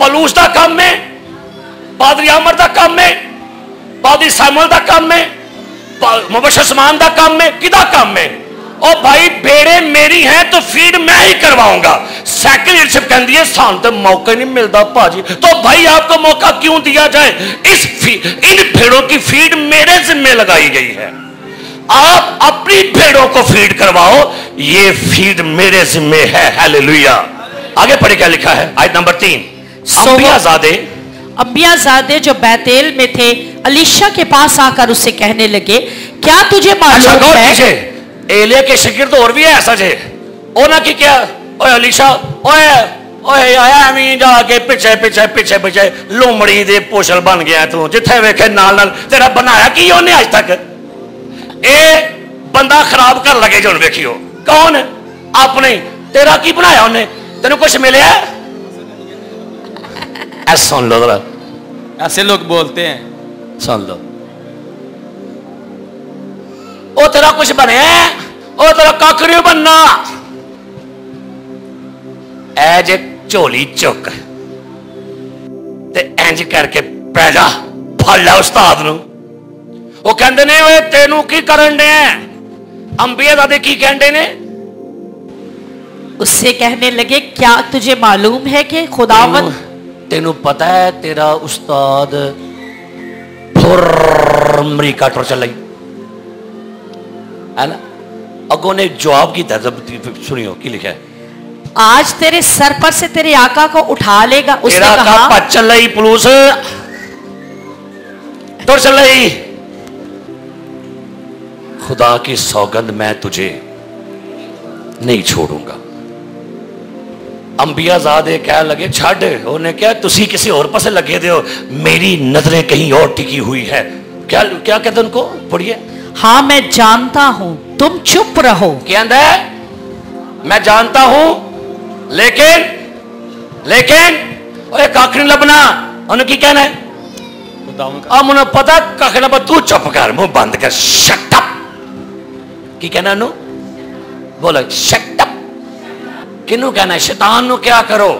पलूस का काम है, पादरी अमर का काम है, पादरी सैमुअल का काम है, मुबशसमान दा काम है, किदा काम है? ओ भाई भेड़े मेरी हैं तो फीड मैं ही करवाऊंगा। सेकंड लीडरशिप कहती है सान तो मौका नहीं मिलता भाजी, तो भाई आपको मौका क्यों दिया जाए? इन भेड़ों की फीड मेरे जिम्मे लगाई गई है, आप अपनी भेड़ों को फीड करवाओ, ये फीड मेरे जिम्मे है। हालेलुया। आगे पढ़े क्या लिखा है, आयत नंबर 3। अंबियाजादे जो बैतेल में थे अलीशा के पास आकर उससे कहने लगे, क्या तुझे मालूम है? एलिया के शागिर्द और भी है ऐसा जे, ओ ना कि क्या, ओए अलीशा, ओए ओए आया अमीन जाके पीछे पीछे पीछे पीछे लोमड़ी दे पोशल बन गया तू, जिथे वेखे नाल नाल तेरा बनाया की उन्हें आज तक? ए बंदा खराब कर लगे जो वेखियो, कौन? आपने। तेरा की बनाया उन्हें? तेन कुछ मिले? सुन लो जरा, ऐसे लोग बोलते हैं, सुन लो। ओ तेरा कुछ बने, ओ तेरा कख नहीं बनना। एज झोली चुक ते इंज करके पै जा, फड़ ला उस्ताद नू। वो कहते ने वे तेनू की करन दे? अंबियाजादे की कहते ने? उससे कहने लगे, क्या तुझे मालूम है कि खुदावंद, तेनू पता है तेरा उस्ताद अमरीका टुर चला है ना? अगों ने जवाब की सुनियो की लिखा है, आज तेरे सर पर से तेरे आका को उठा लेगा। उसने कहा चल रही पुलिस तो चल रही। खुदा की सौगंध मैं तुझे नहीं छोड़ूंगा। अंबियाजादे कह लगे छड़, उन्हें क्या तुसी किसी और पासे लगे दे हो, मेरी नजरें कहीं और टिकी हुई है। क्या क्या कहते उनको, पढ़िए। हाँ मैं जानता हूं, तुम चुप रहो। क्या है? मैं जानता हूं लेकिन लेकिन ओए कख नहीं लबना। उन्हें की कहना है? अब उन्हें पता कख ना, तू चुप कर, मुंह बंद कर, शट अप। की कहना नु? बोलो शट अप। किनू कहना है? शैतान नु क्या करो,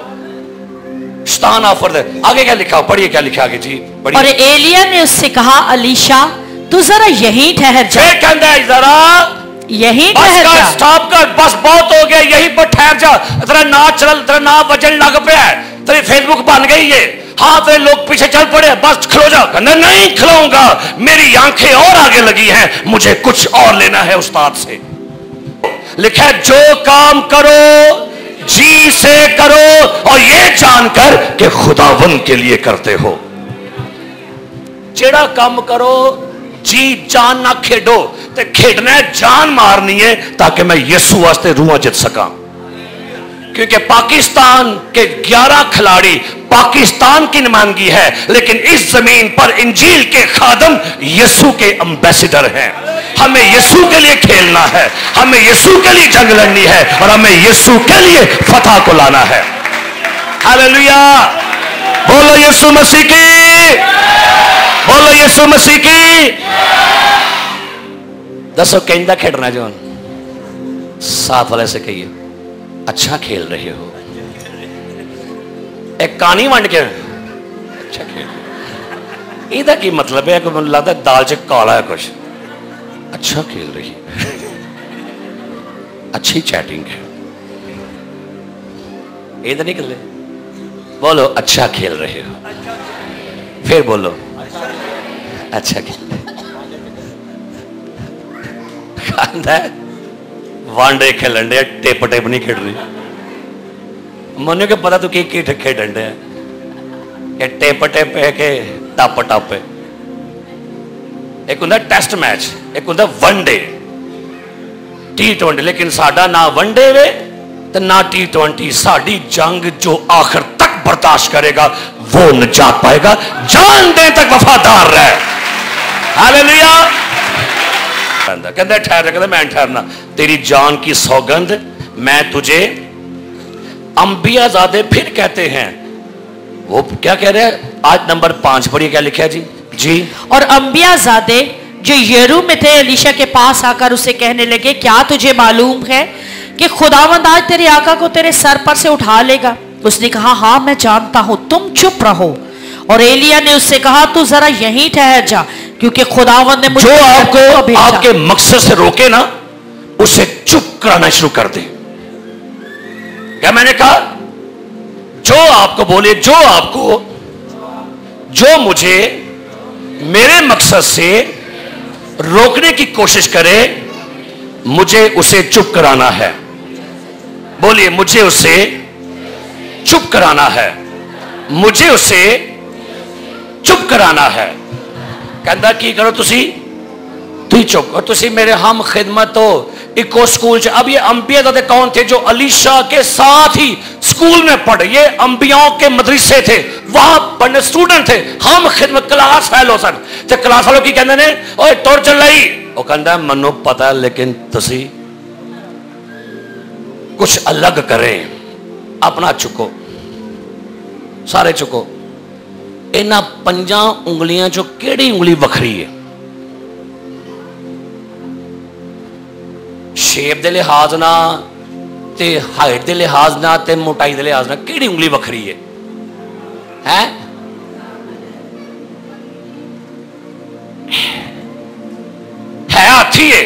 शैतान ऑफर दे। आगे क्या लिखा, पढ़िए क्या लिखा आगे जी, पढ़िए। और एलिया ने उससे कहा, अलीशा तू जरा यहीं ठहर जा। कहता है जरा यहीं ठहर जा। स्टॉप कर, बस बहुत हो गया, यहीं पर ठहर जा। तेरा ना चल, तेरा ना वजन लग पे है, तेरी फेसबुक बन गई है, हाँ तेरे लोग पीछे चल पड़े, बस खलो जा। कहना नहीं खलोऊंगा, मेरी आंखें और आगे लगी हैं, मुझे कुछ और लेना है उस्ताद से। लिखा है जो काम करो जी से करो और ये जानकर कि खुदावंद के लिए करते हो। जेड़ा काम करो जी जान ना खेडो, ते खेडना है जान मारनी है, ताकि मैं यीशु वास्ते रूहां जित सका। क्योंकि पाकिस्तान के 11 खिलाड़ी पाकिस्तान की नुमाइंदगी है, लेकिन इस जमीन पर इंजील के खादम यीशु के एम्बेसडर हैं। हमें यीशु के लिए खेलना है, हमें यीशु के लिए जंग लड़नी है, और हमें यीशु के लिए फतह को लाना है। हालेलुया। बोलो यीशु मसीह की, बोलो यीशु मसीह की। दसो कहना खेलना जो साथ वाले से कहिए, अच्छा खेल रहे हो। एक कहानी वंड के अच्छा खेल, इहदा की मतलब है कि मुझे लगता दाल च काला है कुछ। अच्छा खेल रही है, अच्छी चैटिंग है, ये तो नहीं कर रहे। बोलो अच्छा खेल रहे हो, फिर बोलो अच्छा खेल रहे। वांडे खेलन डे, टिप टिप नहीं खेड रही। मनु के पता तू की खेडन डे, टिप टिप है कि टप टप है। एक होंदा टेस्ट मैच, एक होंदा वनडे T20, लेकिन साडा ना वनडे वे तो ना T20। साडी जंग जो आखिर तक बर्दाश्त करेगा वो निजात पाएगा, जान दे तक वफादार रहे। हालेलुया। कहता ठहर, कहता मैं ठहरना, तेरी जान की सौगंध मैं तुझे। अंबियाजादे फिर कहते हैं, वो क्या कह रहे हैं, आज नंबर 5 पढ़िए क्या लिखा है जी। जी। और अंबियाजादे जो यरू में थे एलीशा के पास आकर उसे कहने लगे, क्या तुझे मालूम है कि खुदावंद आज तेरे आका को तेरे सर पर से उठा लेगा? उसने कहा, हाँ मैं जानता हूं, तुम चुप रहो। और एलिया ने उससे कहा, तू जरा यहीं ठहर जा, क्योंकि खुदावंद ने मुझे जो आपको भेजा। आपके मकसद से रोके ना, उसे चुप कराना शुरू कर दे। क्या मैंने कहा? जो आपको बोले, जो मुझे मेरे मकसद से रोकने की कोशिश करे, मुझे उसे चुप कराना है। बोलिए, मुझे उसे चुप कराना है, मुझे उसे चुप कराना है। कहता की करो तुसी चुप। और तुसी मेरे हम खिदमत हो इको स्कूल च। अब ये अंबिया दादे कौन थे जो अलीशा के साथ ही स्कूल में पढ़े? ये अंबियाओं के मदरसे थे, वहां पढ़ने स्टूडेंट थे। हम खिदमत क्लास फेलो सन ते क्लास वालों की कहते ने ओए तुर चल रही। वो कहता मनो पता है, लेकिन तुसी कुछ अलग करें, अपना चुको, सारे चुको। इन्हां पंजां उंगलियां चो केड़ी उंगली वखरी है? शेप दे लिहाज ना ते हाइट दे लिहाज ना ते मोटाई दे लिहाज ना केड़ी उंगली वखरी है? हाथी है,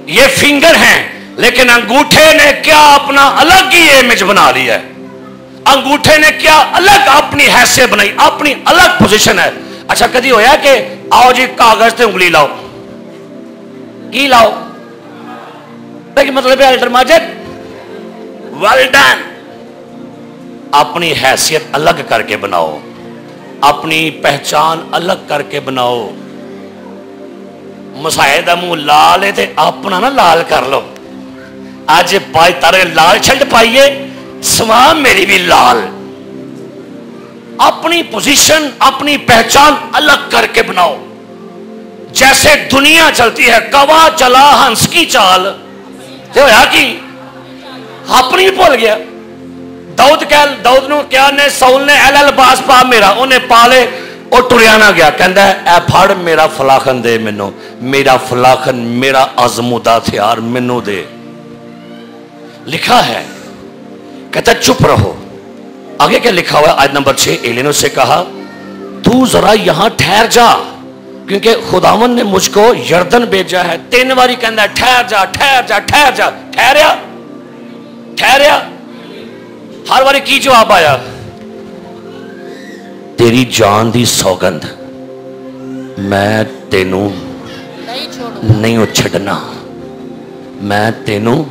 ये फिंगर हैं, लेकिन अंगूठे ने क्या अपना अलग ही इमेज बना लिया है। अंगूठे ने क्या अलग अपनी हैसियत बनाई, अपनी अलग पोजीशन है। अच्छा, कभी होया कि आओ जी कागज ते उंगली लाओ, की लाओ? मतलब अल्टर माजिद, वेल डन। अपनी हैसियत अलग करके बनाओ, अपनी पहचान अलग करके बनाओ। मसाए दा मुंह लाल है ते अपना ना लाल कर लो। आज पाई तारे लाल शर्ट पाइए, सवा मेरी भी लाल। अपनी पोजीशन, अपनी पहचान अलग करके बनाओ। जैसे दुनिया चलती है, कवा चला हंस की चाल, तो होया कि अपनी भी भूल गया। दाऊद नु क्या ने सौल ने एल बास पा मेरा, उन्हें पाले और टुरिया ना गया। कहता है ए फड़ मेरा फलाखन दे मैनू, मेरा फलाखन, मेरा आजमूदा हथियार मैनू दे। लिखा है, कहता चुप रहो। आगे क्या लिखा हुआ है? आज नंबर 6, एलिया ने उससे कहा तू जरा यहां ठहर जा, क्योंकि खुदावन ने मुझको यर्दन भेजा है। 3 बारी कहता है ठहर जा, ठहर जा, ठहर जा। ठहरया, ठहरया। हर बारी की जवाब आया? तेरी जान दी सौगंध, मैं तेनू नहीं छड़ना, मैं तेनू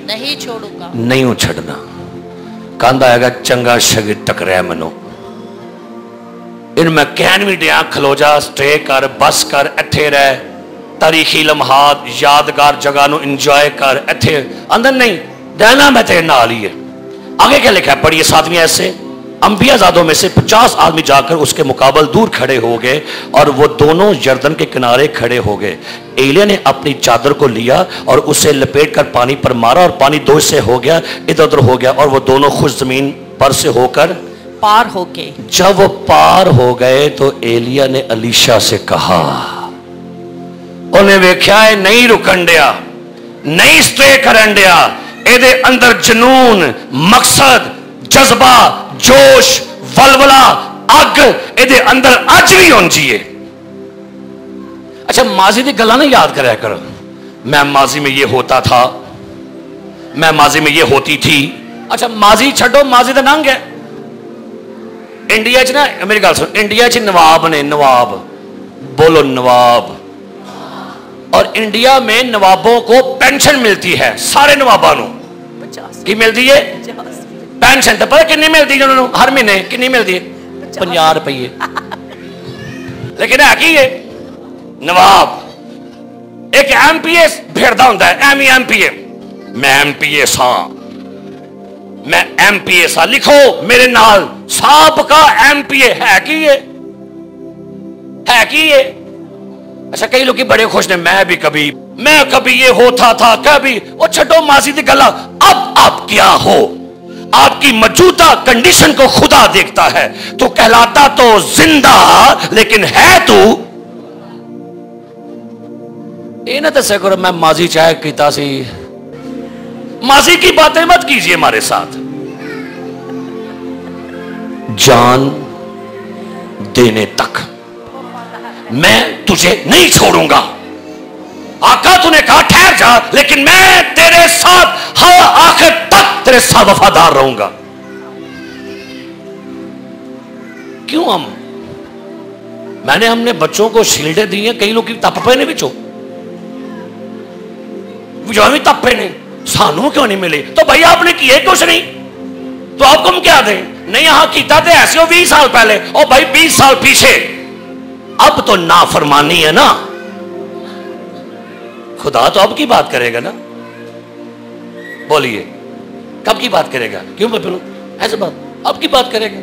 नहीं छोड़ूंगा, नहीं छड़ना। कहता है चंगा शगिर टकराया मैनू, इन मैं कहन भी दिया खलो जा, स्टे कर, बस कर, इत्थे रह, तारीखी लम्हात, यादगार जगह नु इंजॉय कर। इत्थे अंदर नहीं रहना, मैं तेरे नाल ही है। आगे क्या लिखा है? पढ़िए 7वीं आयत से। अंबियाजादों में से 50 आदमी जाकर उसके मुकाबल दूर खड़े हो गए और वो दोनों यर्दन के किनारे खड़े हो गए। एलिया ने अपनी चादर को लिया और उसे लपेट कर पानी पर मारा और पानी 2 से हो गया, इधर उधर हो गया, और वो दोनों खुश जमीन पर से होकर पार हो गए। जब वो पार हो गए तो एलिया ने अलीशा से कहा, उन्हें वेख्या नहीं रुकन दिया, नहीं स्टे करन दिया, एदे अंदर जनून, मकसद, जज्बा, जोश, वलवला, अग एदे अंदर अज भी होनी है। अच्छा, माजी दी गल्लां ना याद करया करो। मैं माजी में ये होता था, मैं माजी में ये होती थी। अच्छा, माजी छड्डो, माजी दा नंग है। इंडिया च ना, मेरी गल सुन, इंडिया च नवाब ने, नवाब बोलो नवाब। और इंडिया में नवाबों को पेंशन मिलती है, सारे नवाबों को की मिलती है पेंशन। तो पता कितनी मिलती है उन्होंने हर महीने? कितनी मिलती है? 50 रुपये। लेकिन है की है नवाब एक एमपीएस भेड़ता होता है, एमपीए, मैं एमपीएस हाँ, मैं एमपीएस हाँ, लिखो मेरे नाल, साबका एमपीए है की है की है। अच्छा, कई लोग बड़े खुश ने, मैं कभी ये होता था, कभी। वो छड्डो माजी दी गल्लां, अब आप क्या हो? आपकी मौजूदा कंडीशन को खुदा देखता है। तो कहलाता तो जिंदा, लेकिन है तू ये ना दस करो मैं माजी चाहे कीता सी। माजी की बातें मत कीजिए हमारे साथ। जान देने तक मैं तुझे नहीं छोड़ूंगा। आका तूने कहा ठहर जा, लेकिन मैं तेरे साथ हर आखिर तक तेरे साथ वफादार रहूंगा। क्यों हमने बच्चों को शील्डें दी हैं, कई लोग की तप्पे ने बिचो जो भी तप्पे ने सानू क्यों नहीं मिले? तो भैया आपने किए कुछ नहीं तो आपको हम क्या दें? नहीं यहां कीता थे ऐसे हो 20 साल पहले, और भाई 20 साल पीछे। अब तो नाफरमानी है ना, खुदा तो अब की बात करेगा ना। बोलिए कब की बात करेगा? क्यों बोलो ऐसे बात, अब की बात करेगा।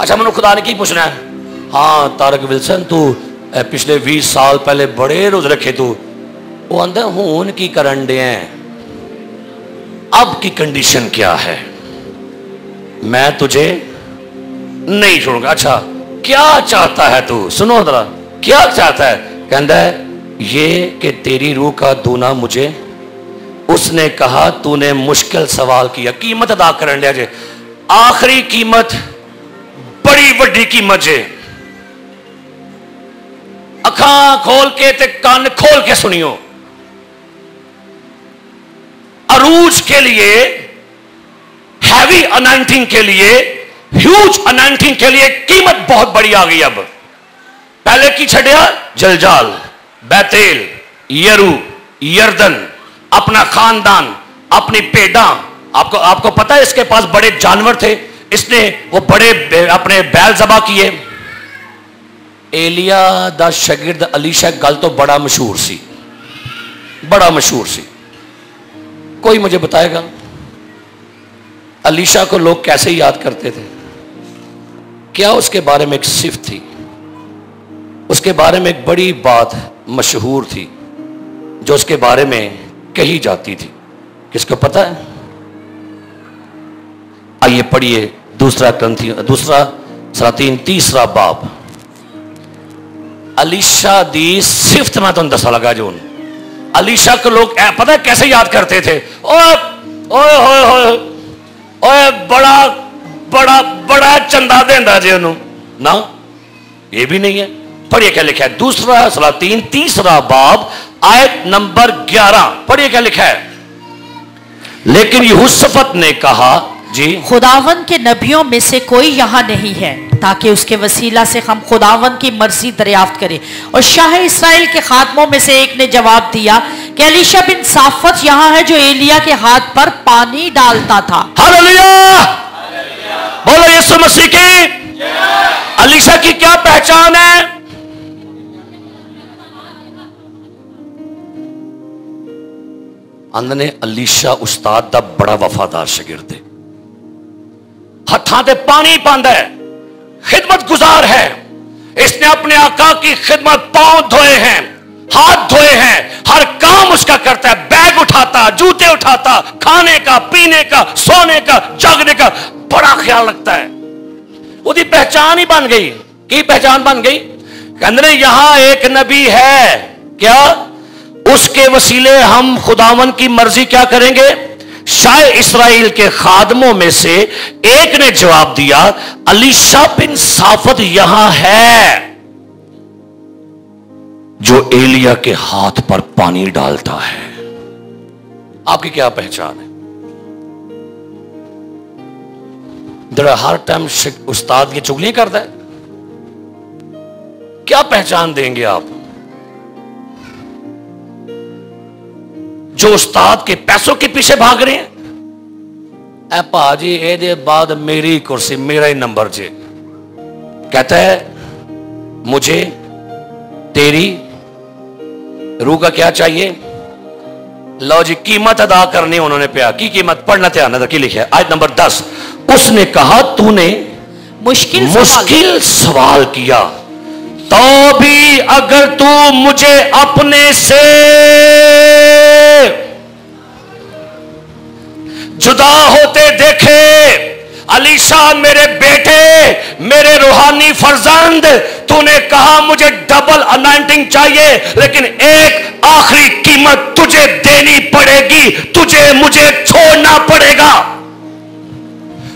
अच्छा मनो खुदा ने की पूछना है? हाँ तारक विल्सन तू पिछले 20 साल पहले बड़े रोज रखे तू, वो आंदा हूं की करन दे हैं, अब की कंडीशन क्या है? मैं तुझे नहीं छोड़ूंगा। अच्छा क्या चाहता है तू? सुनो जरा क्या चाहता है? कहता है ये कि तेरी रूह का दूना मुझे। उसने कहा तूने मुश्किल सवाल किया, कीमत अदा करन लिया जे, आखिरी कीमत, बड़ी वड्डी कीमत जे। अखां खोल के ते कान खोल के सुनियो, अरूज के लिए, हैवी अनाउंसिंग के लिए, ह्यूज अनाउंसिंग के लिए कीमत बहुत बड़ी आ गई। अब पहले की छड़िया जलजाल, बैतेल, यरू, यर्दन, अपना खानदान, अपनी पेड़ा। आपको पता है इसके पास बड़े जानवर थे, इसने वो बड़े अपने बैल ज़बा किए। एलिया दा शागिर्द अलीशा गल तो बड़ा मशहूर सी, बड़ा मशहूर सी। कोई मुझे बताएगा अलीशा को लोग कैसे याद करते थे? क्या उसके बारे में एक सिफ्त थी? उसके बारे में एक बड़ी बात मशहूर थी जो उसके बारे में कही जाती थी। किसको पता है? आइए पढ़िए दूसरा सलातीन तीसरा बाब। अलीशा दी सिफ्त मैं तुम दसा लगा जो अलीशा को लोग पता है कैसे याद करते थे? ओए ओए ओए ओए ओए बड़ा बड़ा बड़ा चंदा देंदा जे उन्हों ना, ये भी नहीं है। पढ़िए क्या लिखा है? दूसरा सलातीन तीसरा बाब आयत नंबर 11 पढ़िए क्या लिखा है? लेकिन यहोशफत ने कहा जी खुदावन के नबियों में से कोई यहाँ नहीं है ताकि उसके वसीला से हम खुदावन की मर्जी दरियाफ्त करें। और शाह इस्राएल के खादमों में से एक ने जवाब दिया कि अलीशा बिन साफत यहाँ है जो एलिया के हाथ पर पानी डालता था। हालेलुया, बोलो यीशु मसीह की। अलीशा की क्या पहचान है? अंदने अलीशा उस्ताद दा बड़ा वफादार शागिर्द है, हत्थां ते पानी पांदा है, खिदमत गुजार है। इसने अपने आका की खिदमत पांव धोए हैं, हाथ धोए हैं, हर काम उसका करता है, बैग उठाता, जूते उठाता, खाने का, पीने का, सोने का, जागने का बड़ा ख्याल रखता है। उसकी पहचान ही बन गई। की पहचान बन गई? कहते यहां एक नबी है, क्या उसके वसीले हम खुदावन की मर्जी क्या करेंगे? शाह इस्राएल के खादमों में से एक ने जवाब दिया अलीशा बिन साफत यहां है जो एलिया के हाथ पर पानी डालता है। आपकी क्या पहचान है? जरा हर टाइम उस्ताद की चुगलियां करता है, क्या पहचान देंगे आप? जो उस्ताद के पैसों के पीछे भाग रहे हैं। ऐ भाजी ए बाद मेरी कुर्सी मेरा ही नंबर जे। कहता है मुझे तेरी रूह का क्या चाहिए? लो जी कीमत अदा करनी उन्होंने पिया। की कीमत? पढ़ना ध्यान की लिखा है आयत नंबर 10। उसने कहा तूने मुश्किल सवाल किया, तो भी अगर तू मुझे अपने से जुदा होते देखे, अलीशा मेरे बेटे, मेरे रूहानी फर्जंद, तूने कहा मुझे डबल अनाउंसिंग चाहिए, लेकिन एक आखिरी कीमत तुझे देनी पड़ेगी। तुझे मुझे छोड़ना पड़ेगा,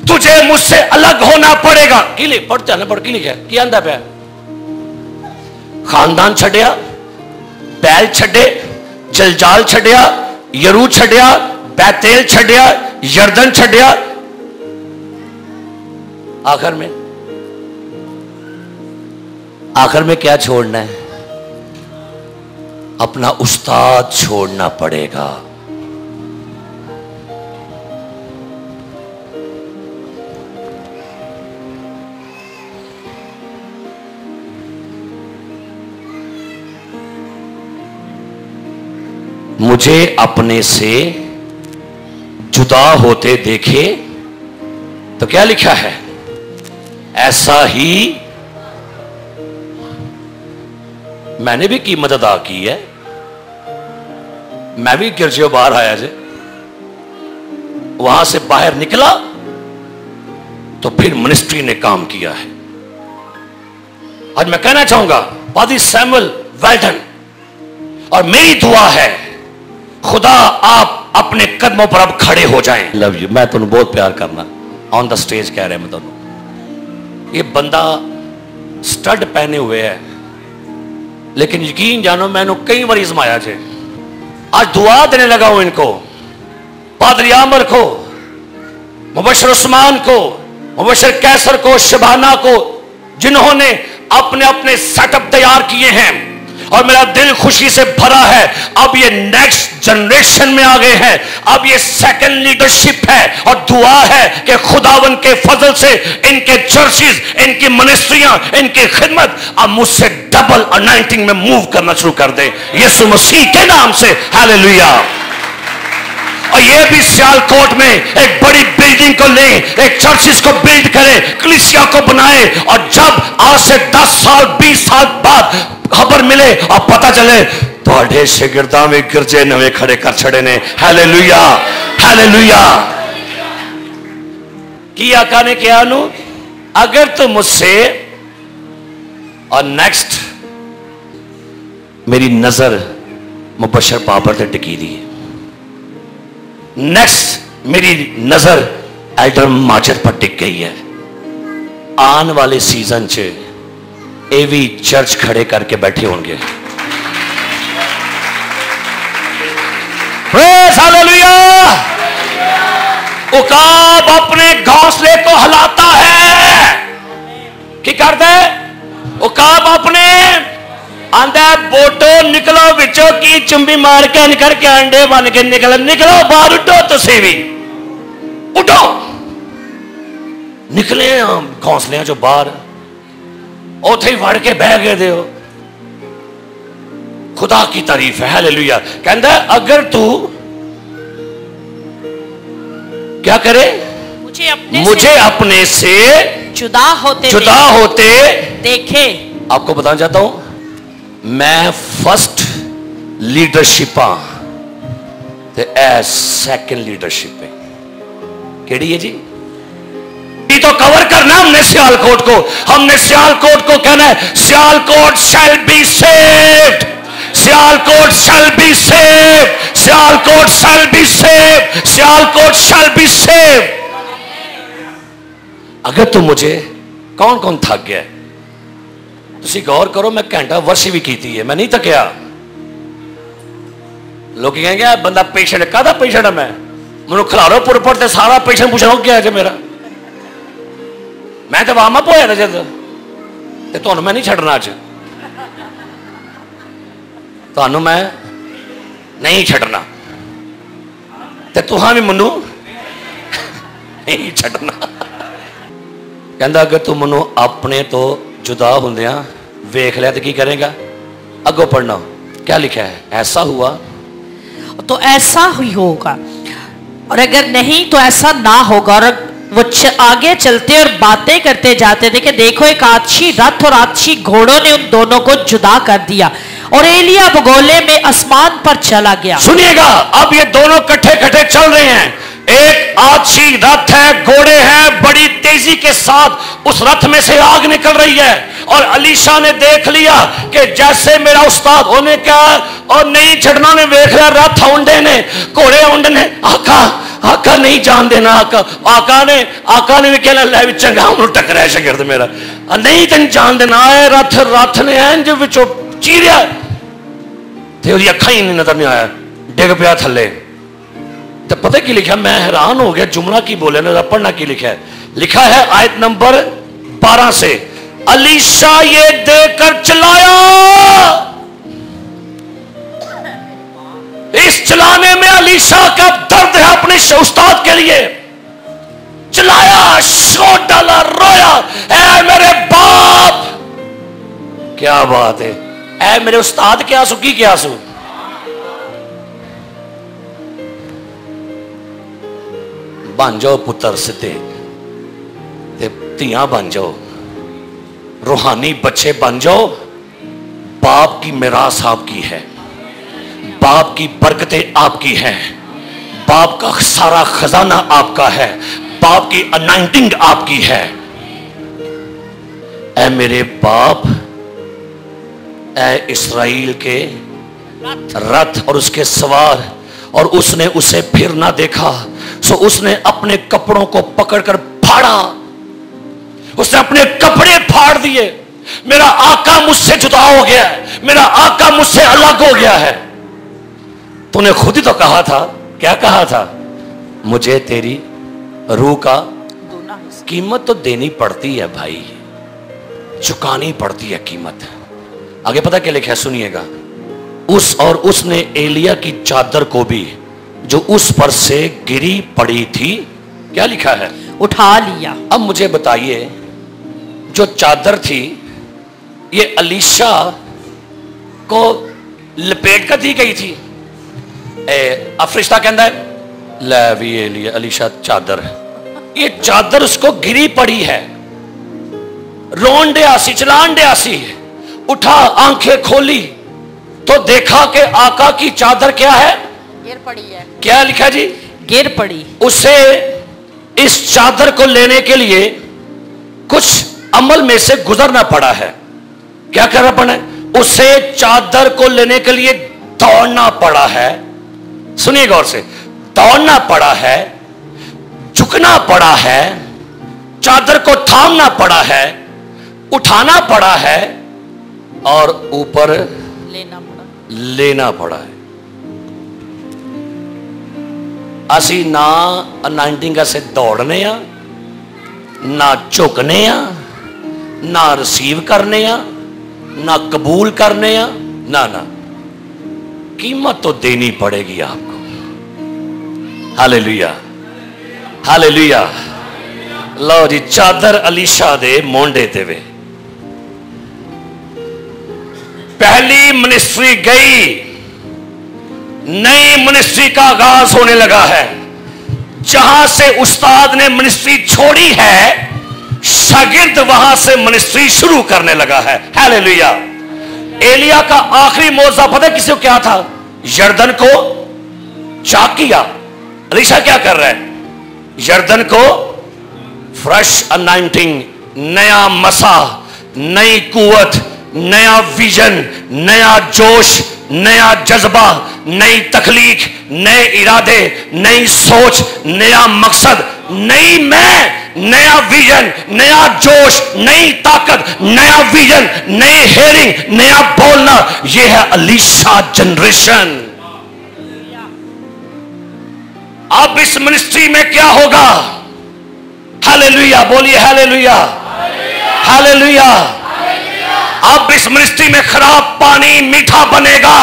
तुझे मुझसे अलग होना पड़ेगा। की लिख पढ़ते ना, पढ़ की लिखा क्या आंदा पे? खानदान छड़िया, बैल छड़े, जलजाल छड़िया, यरू छड़िया, बैतेल छड़िया, यरदन छड़िया, आखिर में क्या छोड़ना है? अपना उस्ताद छोड़ना पड़ेगा। मुझे अपने से जुदा होते देखे तो क्या लिखा है? ऐसा ही मैंने भी कीमत अदा की है। मैं भी गिरजे बाहर आया जे, वहां से बाहर निकला तो फिर मिनिस्ट्री ने काम किया है। आज मैं कहना चाहूंगा पादरी सैमुअल वेल्डन, और मेरी दुआ है खुदा आप अपने कदमों पर अब खड़े हो जाएं। लव यू, मैं तुम बहुत प्यार करना। ऑन द स्टेज कह रहे हैं मैं तुम, ये बंदा स्टड पहने हुए है, लेकिन यकीन जानो मैंने कई बार इजमाया जे। आज दुआ देने लगा हूं इनको, पादरी आमर को, मुबशर उस्मान को, मुबशर कैसर को, शबाना को, जिन्होंने अपने अपने सेटअप तैयार किए हैं, और मेरा दिल खुशी से भरा है। अब ये नेक्स्ट जनरेशन में आ गए हैं, अब ये सेकंड लीडरशिप है, और दुआ है कि खुदावन के फजल से इनके चर्चेस, इनकी मिनिस्ट्रियां, इनकी खिदमत अब मुझसे डबल अनॉइंटिंग में मूव करना शुरू कर दे यीशु मसीह के नाम से। हालेलुया। और ये भी सियालकोट में एक बड़ी बिल्डिंग को ले, एक चर्चेस को बिल्ड करे, कलीसिया को बनाए, और जब आज से 10 साल 20 साल बाद खबर मिले और पता चले तो शिगिरदा में गिरजे नवे खड़े कर छड़े ने। Hallelujah, hallelujah. की आका ने क्या नु, अगर तो मुझसे, और नेक्स्ट मेरी नजर मुबशर बाबर से टिकी दी, नेक्स्ट मेरी नजर एल्डर माजर पर टिक गई है। आने वाले सीजन च एवी चर्च खड़े करके बैठे होंगे। Praise hallelujah. उकाब अपने घोंसले को हिलाता है, की करता है? उकाब अपने आंदा बोटो निकलो बिचो की चुंबी मार के निकल के अंडे बन के निकलो बाहर, उठो तुसी भी उठो। निकले घोंसले जो बाहर, उथे ही वड़ के बह गए हो। खुदा की तारीफ है। हालेलुया। कहता है अगर तू क्या करे, मुझे अपने से जुदा होते देखे। आपको बताना चाहता हूं, मैं फर्स्ट लीडरशिप सेकंड लीडरशिप है। केड़ी है जी? तो कवर करना हमने सियालकोट को, हमने सियालकोट को कहना है Sialkot shall be saved, Sialkot shall be saved, Sialkot shall be saved, Sialkot shall be saved. अगर तुम मुझे, कौन कौन थक गया? तुसी गौर करो, मैं घंटा वर्षी भी की है, मैं नहीं थकिया। लोग कहेंगे बंदा पेशेंट, कादा पेशेंट है? मैं खिलारो पुरपुर से सारा पेशेंट पूछना क्या है मेरा? मैं तो वार्म अप होया जद, तुहानू मैं नहीं छड़ना, अज तुहानू मैं नहीं छड़ना, तुहां भी मनु नहीं छड़ना। कहता अगर तू मनु अपने तो जुदा होंदियां वेख लिया तो की करेगा? अगो पढ़ना क्या लिखा है? ऐसा हुआ तो ऐसा ही होगा, और अगर नहीं तो ऐसा ना होगा। और वो आगे चलते और बातें करते जाते थे कि देखो एक आछी रथ और आछी घोड़ों ने उन दोनों को जुदा कर दिया, और एलिया बगोले में आसमान पर चला गया। सुनिएगा, अब ये दोनों कट्ठे कट्ठे चल रहे हैं। एक आछी रथ है, घोड़े हैं, बड़ी तेजी के साथ उस रथ में से आग निकल रही है। और अलीशा ने देख लिया कि जैसे मेरा उस्ताद होने का, और नहीं छड़ना ने देख लिया रथ औंडे ने, घोड़े औंडे ने। आका नहीं जान देना। आका ने भी कहना लै चंगा उन्होंने टकराया शागिर्द मेरा। नहीं तेन जान देना है रथ रथ ने इंज विचों चीरिया ते उसदी अखां ही नहीं नजर नहीं आया, डिग पिया थले। तो पता की लिखा, मैं हैरान हो गया, जुमला की बोले ना, पढ़ना की लिखा है। लिखा है आयत नंबर 12 से, अलीशा ये देकर चलाया, इस चलाने में अलीशा का दर्द है अपने उस्ताद के लिए। चलाया, शोर डाला, रोया, ऐ मेरे बाप, क्या बात है, ऐ मेरे उस्ताद क्या सु की क्या सु। बन जाओ पुत्र सिद्धे ते धियां बन जाओ, रूहानी बच्चे बन जाओ। बाप की मिरास आपकी है, बाप की बरकतें आपकी हैं, बाप का सारा खजाना आपका है, बाप की अनाइंटिंग आपकी है। ऐ मेरे बाप, ऐ इस्राएल के रथ और उसके सवार, और उसने उसे फिर ना देखा, सो उसने अपने कपड़ों को पकड़कर फाड़ा, उसने अपने कपड़े फाड़ दिए। मेरा आका मुझसे जुदा हो गया है, मेरा आका मुझसे अलग हो गया है। तूने खुद ही तो कहा था, क्या कहा था, मुझे तेरी रूह का कीमत तो देनी पड़ती है भाई, चुकानी पड़ती है कीमत। आगे पता क्या लिखा है, सुनिएगा। उस और उसने एलिया की चादर को भी जो उस पर से गिरी पड़ी थी, क्या लिखा है, उठा लिया। अब मुझे बताइए, जो चादर थी ये अलीशा को लपेट कर दी गई थी। अब फरिश्ता कहता है, ले भी एलिया अलीशा चादर, ये चादर उसको गिरी पड़ी है, रोन डया सी, चलान डया सी। उठा, आंखें खोली तो देखा कि आका की चादर क्या है, गिर पड़ी है। क्या लिखा जी, गिर पड़ी। उसे इस चादर को लेने के लिए कुछ अमल में से गुजरना पड़ा है। क्या करना पड़ा है, उसे चादर को लेने के लिए दौड़ना पड़ा है। सुनिए गौर से, दौड़ना पड़ा है, झुकना पड़ा है, चादर को थामना पड़ा है, उठाना पड़ा है और ऊपर लेना पड़ा है। असी ना अनाइंटिंग से दौड़ने आ, ना झुकने आ, ना रिसीव करने आ, ना कबूल करने आ, ना ना, कीमत तो देनी पड़ेगी आपको। Hallelujah, hallelujah. लो जी, चादर अलीशा दे मोंडे ते वे। पहली मिनिस्ट्री गई, नई मिनिस्ट्री का आगाज होने लगा है। जहां से उस्ताद ने मिनिस्ट्री छोड़ी है, शागिर्द वहां से मिनिस्ट्री शुरू करने लगा है। हालेलुया। एलिया का आखिरी मौजा पता है किसी को क्या था, यरदन को चाक किया। अलीशा क्या कर रहा है, यरदन को फ्रेश अनाइंटिंग, नया मसा, नई कुवत, नया विजन, नया जोश, नया जज्बा, नई तखलीक, नए इरादे, नई सोच, नया मकसद, नई मैं, नया विजन, नया जोश, नई ताकत, नया विजन, नई हेयरिंग, नया बोलना। यह है अलीशा जनरेशन। अब इस मिनिस्ट्री में क्या होगा, हालेलुया, बोलिए हालेलुया, हालेलुया। अब इस मिनिस्ट्री में खराब पानी मीठा बनेगा।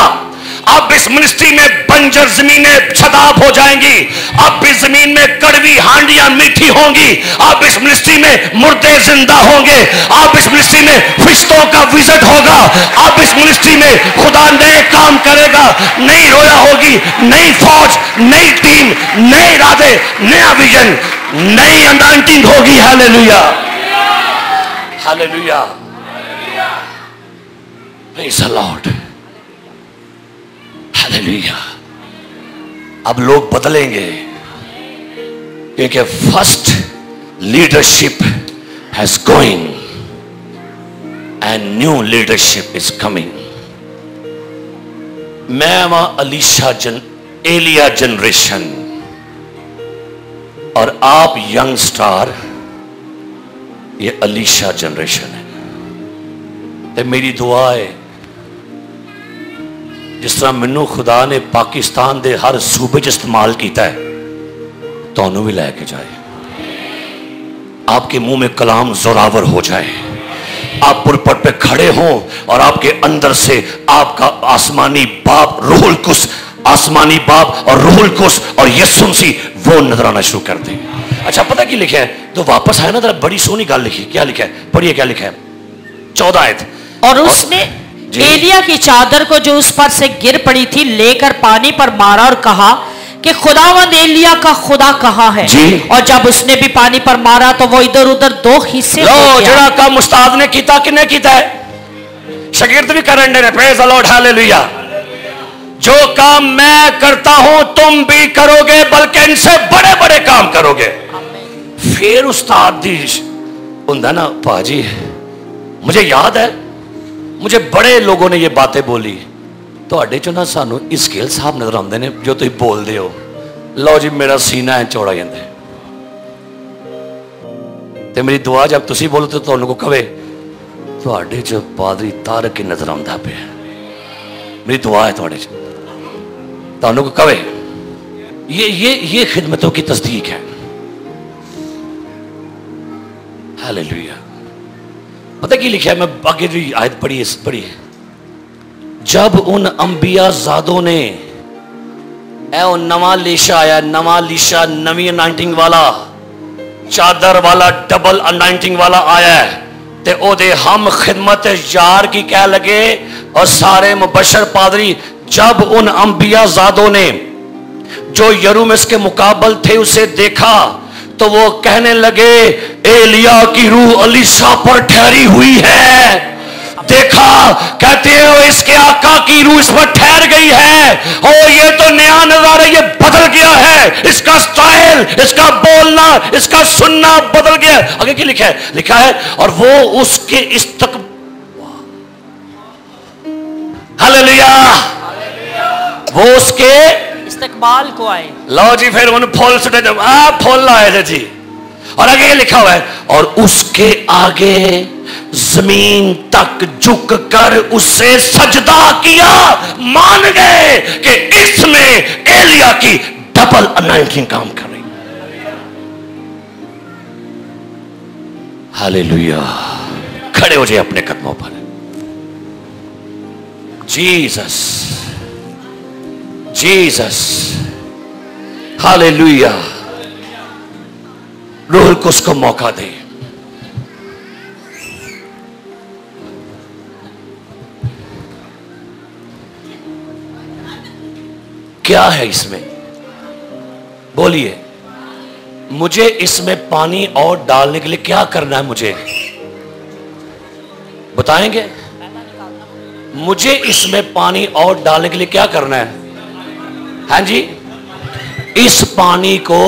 अब इस मिनिस्ट्री में बंजर जमीनें छदाब हो जाएंगी। अब इस जमीन में कड़वी हांडियां मीठी होंगी। अब इस मिनिस्ट्री में मुर्दे जिंदा होंगे। अब इस मिनिस्ट्री में फरिश्तों का विजिट होगा। अब इस मिनिस्ट्री में खुदा नए काम करेगा। नई रोया होगी, नई फौज, नई टीम, नए इरादे, नया विजन, नई अनाइंटिंग होगी। Hallelujah, hallelujah, praise the Lord, hallelujah. अब लोग बदलेंगे क्योंकि first leadership has going and new leadership is coming. मैं वहां एलिया जनरेशन और आप यंग स्टार یہ अलीशा जनरेशन है। ਤੇ ਮੇਰੀ ਦੁਆ ਹੈ ਜਿਸ ਤਰ੍ਹਾਂ ਮੈਨੂੰ ਖੁਦਾ ਨੇ ਪਾਕਿਸਤਾਨ ਦੇ ਹਰ ਸੂਬੇ 'ਚ ਇਸਤੇਮਾਲ ਕੀਤਾ ਹੈ, ਤੁਹਾਨੂੰ ਵੀ ਲੈ ਕੇ ਜਾਏ। आपके मुंह में कलाम जोरावर हो जाए, आप पुरपट पे खड़े हों और आपके अंदर से आपका आसमानी बाप रूहुल कुस, आसमानी बाप और रूहुल कुस और यीशु मसीह वो नजर आना शुरू कर दे। अच्छा पता क्या लिखा है? तो वापस आया ना, जरा बड़ी सोनी गाल लिखी। क्या लिखा है? पढ़िए क्या लिखा है। 14 आयत। और उसने एलिया की चादर को जो उस पर से गिर पड़ी थी लेकर पानी पर मारा और कहा कि खुदावंद एलिया का खुदा कहाँ है? और जब उसने भी पानी पर मारा तो वो इधर उधर 2 हिस्से हो गया। जरा काम उस्ताद ने कीता किने कीता है? शागिर्द भी करन दे। Praise the Lord, hallelujah. जो काम मैं करता हूं तुम भी करोगे, बल्कि इनसे बड़े बड़े काम करोगे। फिर उस्ताद दी हुंदा ना भाजी, मुझे याद है मुझे बड़े लोगों ने ये बातें बोली। ਤੁਹਾਡੇ ਚੋਂ ਨਾ ਸਾਨੂੰ ਇਸਕੇਲ ਸਾਹਿਬ ਨਜ਼ਰ ਆਉਂਦੇ ਨੇ ਜੋ ਤੁਸੀਂ ਬੋਲਦੇ ਹੋ। ਲਓ ਜੀ ਮੇਰਾ ਸੀਨਾ ਹੈ ਚੌੜਾ ਜਾਂਦਾ ਤੇ ਮੇਰੀ ਦੁਆ ਜਦ ਤੁਸੀਂ ਬੋਲੋ ਤਾਂ ਤੁਹਾਨੂੰ ਕੋ ਕਵੇ ਤੁਹਾਡੇ ਚ ਪਾਦਰੀ ਤਾਰਕ ਨਜ਼ਰ ਆਉਂਦਾ ਪਿਆ। ਮੇਰੀ ਦੁਆ ਹੈ ਤੁਹਾਡੇ ਚ ਤੁਹਾਨੂੰ ਕੋ ਕਵੇ ये खिदमतों की तस्दीक है। हालेलुया। पता की लिखा है, मैं आगे जो आयत पढ़ी है। जब उन अंबिया ज़ादों ने नवा लीशा आया, नवा लीशा नवी अनाइंटिंग वाला, चादर वाला, डबल अनाइंटिंग वाला आया है ते ओदे हम खिदमत यार की कह लगे और सारे मुबशर पादरी। जब उन अंबिया ज़ादों ने जो यरूमिस के मुकाबल थे उसे देखा तो वो कहने लगे एलिया की रूह अलीशा पर ठहरी हुई है। देखा कहते हो इसके आका की रूह इस पर ठहर गई है और ये तो नया नजारा, ये बदल गया है, इसका स्टाइल, इसका बोलना, इसका सुनना बदल गया। आगे क्या लिखा है और वो उसके हालेलुया, वो उसके इस्तकबाल को आए। लो जी फिर उन फूल सुटे जब फूल लाए थे जी। और आगे लिखा हुआ है और उसके आगे जमीन तक झुक कर उससे सजदा किया, मान गए कि इसमें एलिया की डबल अनाइंटिंग काम कर रही। हालेलुया। खड़े हो जाए अपने कदमों पर। Jesus, Jesus, hallelujah. रूह को उसको मौका दे। क्या है इसमें? बोलिए। मुझे इसमें पानी और डालने के लिए क्या करना है? मुझे बताएंगे? मुझे इसमें पानी और डालने के लिए क्या करना है? हाँ जी, इस पानी को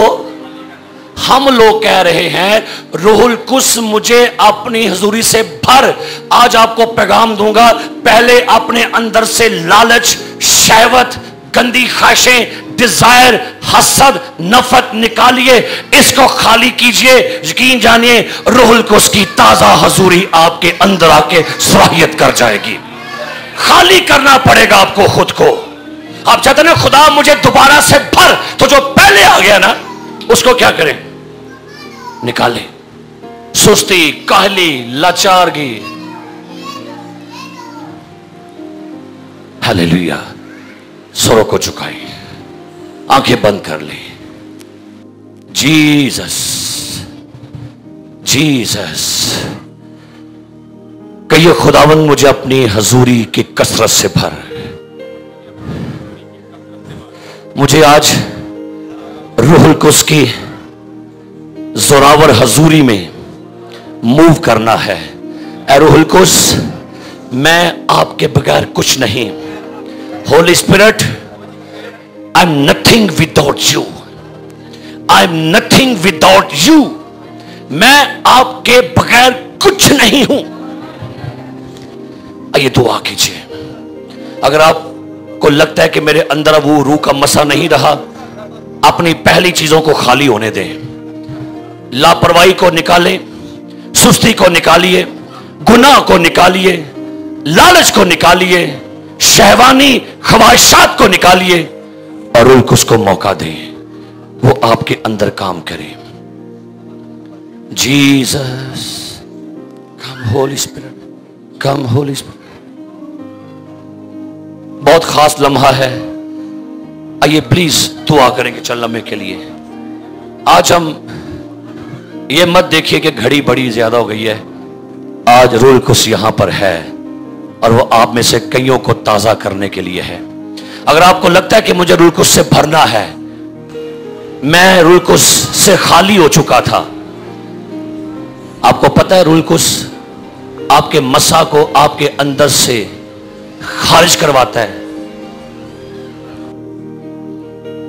हम लोग कह रहे हैं रूहुल कुस मुझे अपनी हुजूरी से भर। आज आपको पैगाम दूंगा, पहले अपने अंदर से लालच, शहवत, गंदी ख्वाहिशें, डिजायर, हसद, नफरत निकालिए, इसको खाली कीजिए। यकीन जानिए रूहुल कुस की ताजा हुजूरी आपके अंदर आके सलाहियत कर जाएगी। खाली करना पड़ेगा आपको खुद को। आप चाहते ना खुदा मुझे दोबारा से भर, तो जो पहले आ गया ना उसको क्या करें? निकाले। सुस्ती, काहली, लाचारगी। हालेलुया। सरों को झुकाई, आंखें बंद कर ले। Jesus, Jesus. कहिए खुदावंद मुझे अपनी हजूरी की कसरत से भर। मुझे आज रूहुल कुस की जोरावर हजूरी में मूव करना है। ऐ रूहुल कुस, मैं आपके बगैर कुछ नहीं। Holi spirit, I am nothing without you. I am nothing without you. मैं आपके बगैर कुछ नहीं हूं। आइए दुआ कीजिए। अगर आपको लगता है कि मेरे अंदर अब वो रूह का मसा नहीं रहा, अपनी पहली चीजों को खाली होने दें, लापरवाही को निकालें, सुस्ती को निकालिए, गुनाह को निकालिए, लालच को निकालिए, शहवानी ख्वाहिशात को निकालिए और रूह कुछ को मौका दें वो आपके अंदर काम करे। जीसस, कम होली स्पिरिट, कम होली स्पिरिट। बहुत खास लम्हा है, आइए प्लीज दुआ करेंगे चल लम्हे के लिए। आज हम ये मत देखिए कि घड़ी बड़ी ज्यादा हो गई है, आज रूह कुछ यहां पर है और वो आप में से कईयों को ताजा करने के लिए है। अगर आपको लगता है कि मुझे रूह कुछ से भरना है, मैं रूह कुछ से खाली हो चुका था, आपको पता है रूह कुछ आपके मसा को आपके अंदर से खारिज करवाता है,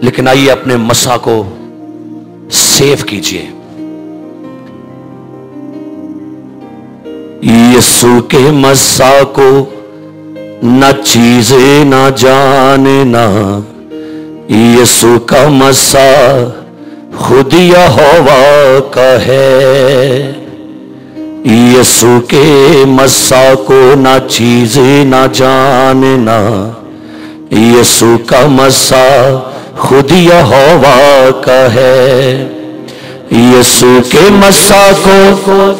लेकिन आइए अपने मसा को सेव कीजिए। यीशु के मसा को न चीजें न जाने ना, यीशु का मसा खुद यहोवा का है। यीशु के मसा को ना चीजें ना जानना, यीशु का मसा खुद यहोवा का है। यीशु के मसा को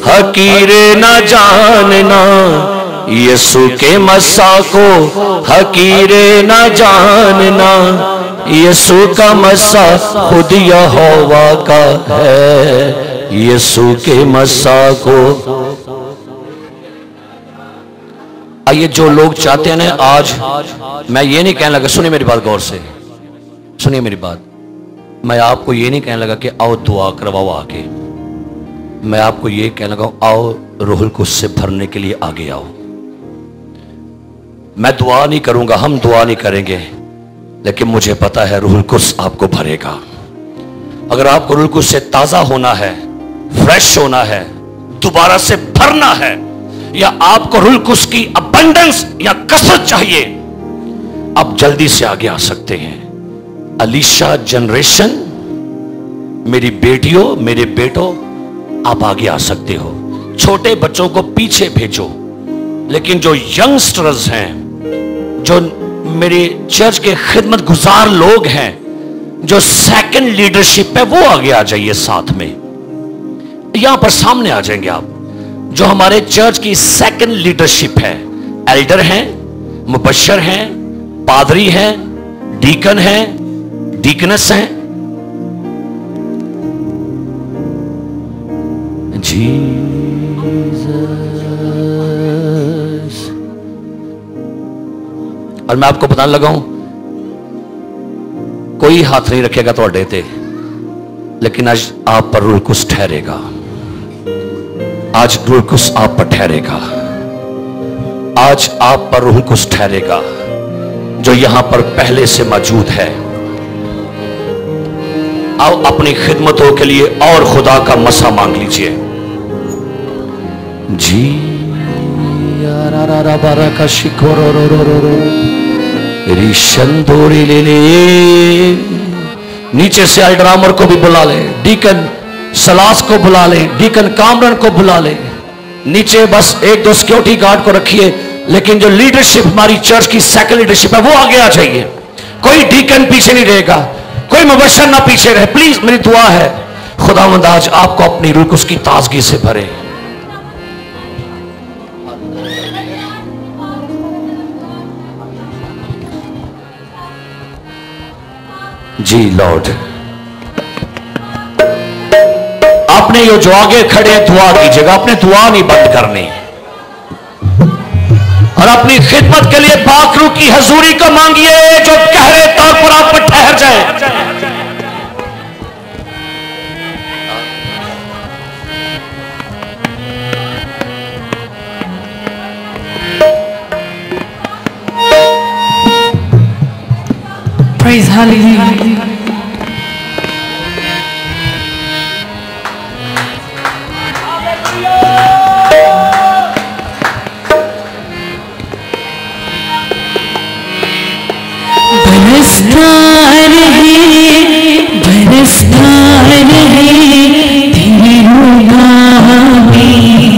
हकीरे ना जानना, यीशु के मसा को हकीरे ना जानना, यीशु का मसा खुद यहोवा का है। यीशु के मसा को। आइए जो लोग चाहते हैं ना, आज मैं ये नहीं कहने लगा, सुनिए मेरी बात गौर से, सुनिए मेरी बात, मैं आपको ये नहीं कहने लगा कि आओ दुआ करवाओ आके, मैं आपको ये कहने लगा आओ रूहुल कुद्स से भरने के लिए आगे आओ। मैं दुआ नहीं करूंगा, हम दुआ नहीं करेंगे, लेकिन मुझे पता है रूहुल कुद्स आपको भरेगा। अगर आपको रूहुल कुद्स से ताजा होना है, फ्रेश होना है, दोबारा से भरना है, या आपको रूहुल कुद्स की अबंडेंस या कसरत चाहिए, आप जल्दी से आगे आ सकते हैं। अलीशा जनरेशन, मेरी बेटियों मेरे बेटों, आप आगे आ सकते हो। छोटे बच्चों को पीछे भेजो, लेकिन जो यंगस्टर्स हैं, जो मेरे चर्च के खिदमत गुजार लोग हैं, जो सेकंड लीडरशिप है, वो आगे आ जाइए। साथ में यहां पर सामने आ जाएंगे आप, जो हमारे चर्च की सेकंड लीडरशिप है। एल्डर हैं, मुबशर हैं, पादरी हैं, डीकन हैं, डीकनेस हैं। जीसस। और मैं आपको बताने लगा हूं, कोई हाथ नहीं रखेगा ਤੁਹਾਡੇ ਤੇ, लेकिन आज आप पर रूहुल कुद्स ठहरेगा। आज रूहुल कुद्स आप पर ठहरेगा। आज आप पर रूहुल कुद्स ठहरेगा, जो यहां पर पहले से मौजूद है। आओ अपनी खिदमतों के लिए और खुदा का मसा मांग लीजिए। जी नीचे से अल्ड्रामर को भी बुला ले, डीकन सलास को बुला ले, डीकन कामरन को बुला ले। नीचे बस एक दो सिक्योरिटी गार्ड को रखिए, लेकिन जो लीडरशिप हमारी चर्च की सेकंड लीडरशिप है, वो आगे आ जाइए। कोई डीकन पीछे नहीं रहेगा, कोई मुबशर ना पीछे रहे। प्लीज मेरी दुआ है, खुदावंद आज आपको अपनी रूह कुद्स की ताजगी से भरे। जी लॉर्ड, आपने ये जो आगे खड़े दुआ कीजिएगा, आपने दुआ नहीं बंद करनी, और अपनी खिदमत के लिए पाक रूह की हजूरी को मांगिए, जो गहरे तौर पर आप पर ठहर जाए। Praise Hallelujah. बरसता रहे तेरी निगाह में,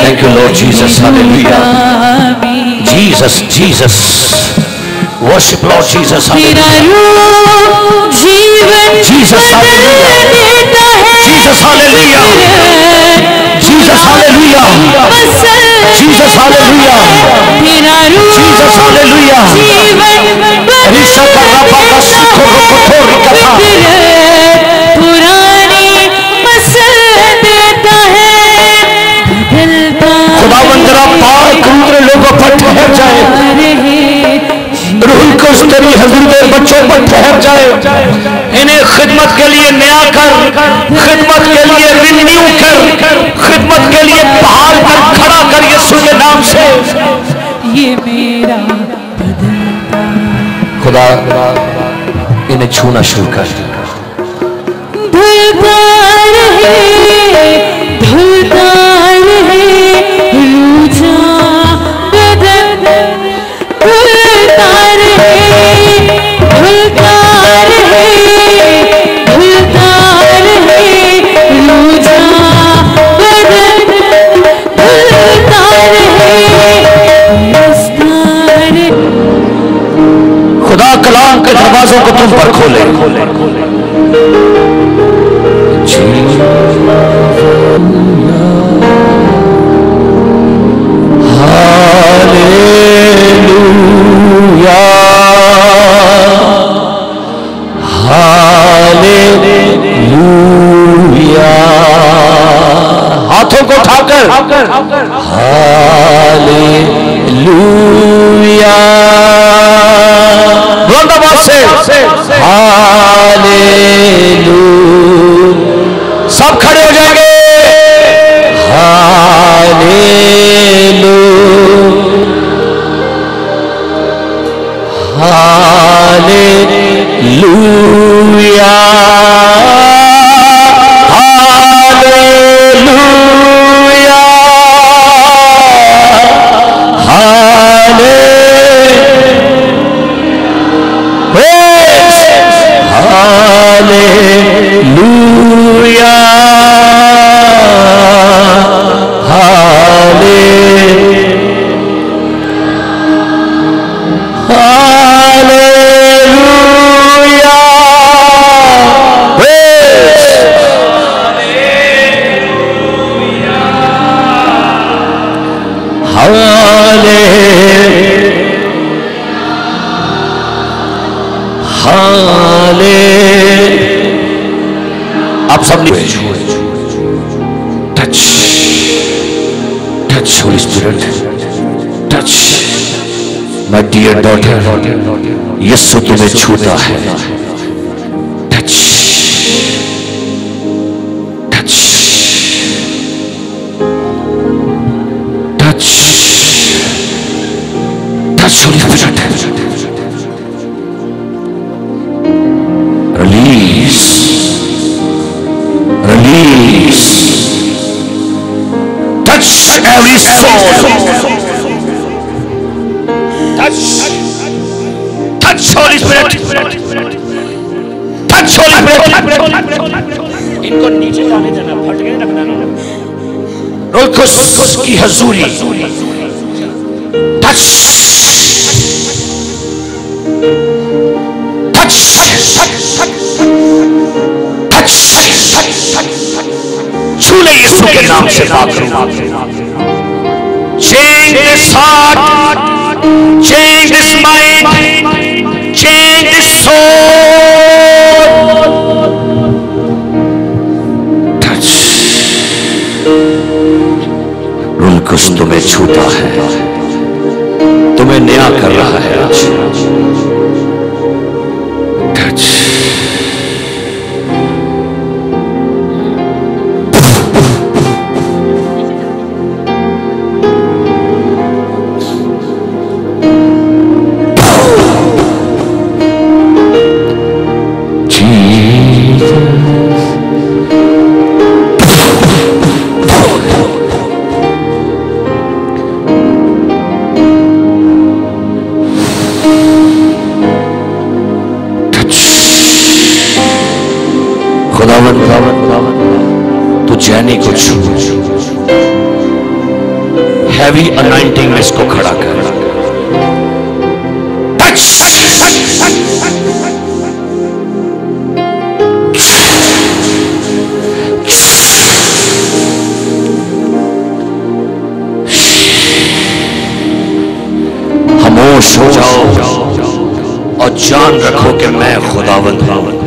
Thank you, Lord Jesus. Hallelujah. Jesus, Jesus. Worship Lord Jesus. Hallelujah. Jesus, hallelujah. Jesus, hallelujah. Jesus, hallelujah. Jesus, hallelujah. Jesus, hallelujah. Risha karapa kasiko rokotori kata. खुदावंद जरा पाक रूप लोगों पर ठहर जाए, रूह को तेरी हजूर में बच्चों पर ठहर जाए, इन्हें खिदमत के लिए नया कर, खिदमत के लिए रिन्यू कर, खिदमत के लिए बहाल कर, खड़ा कर यीशु के नाम से। ये मेरा खुदा इन्हें छूना शुरू कर। खुदा कलाम के दरवाजों को तुम पर खोले। Hallelujah, hallelujah. हाथों को उठाकर हालेलुया, हालेलुया। सब खड़े हो जाएंगे। हालेलुया, हालेलुया, हालेलुया, हालेलुया, आप सब ने touch touch Holy Spirit touch my dear daughter, यीशु तुम्हें छूता है। Touch touch touch touch Holy Spirit. Release, release, touch every soul, touch, touch Holy Spirit, touch Holy Spirit। इनको नीचे जाने देना, फट गए रखना ना। रोल की हजूरी, touch, touch, छूले यीशु के नाम से बात करूं। Change this heart, change this mind, change this soul. Touch. रूह कुछ तुम्हें छूता है, तुम्हें नया कर रहा है आज। Touch. खुदावन तू जय चैनी को छू, हैवी अनाइंटिंग में इसको खड़ा कर। टच, खामोश हो जाओ और जान रखो कि मैं खुदावंद हूं।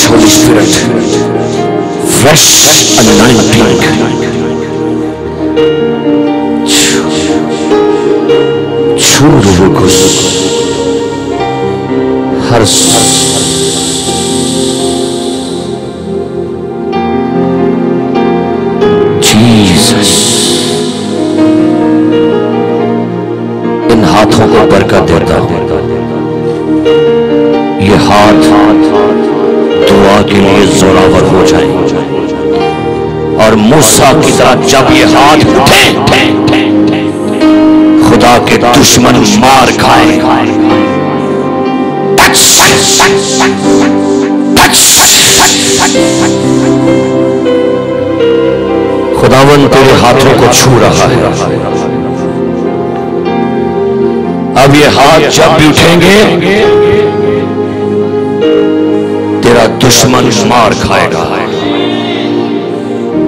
Holy Spirit, fresh anointing. छू रूह को हर जीसस, इन हाथों को बरकत देता हूं। ये हाथ दुआ के लिए जोरावर हो जाए और मूसा की तरह जब ये हाथ उठे खुदा के दुश्मन मार खाए। खुदावन तेरे हाथों को छू रहा है। अब ये हाथ जब भी उठेंगे तेरा दुश्मन मार खाएगा।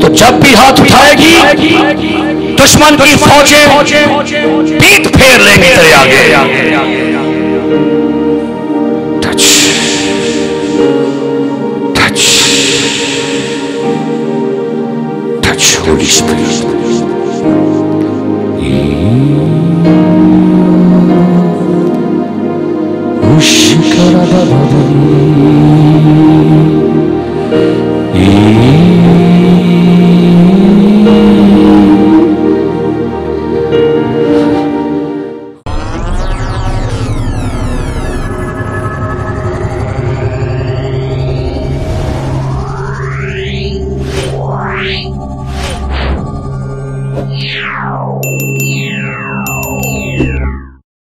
तो जब भी हाथ उठाएगी दुश्मन की फौजें पीठ फेर लेंगे तेरे आगे। Touch, touch, touch, Holy spirit.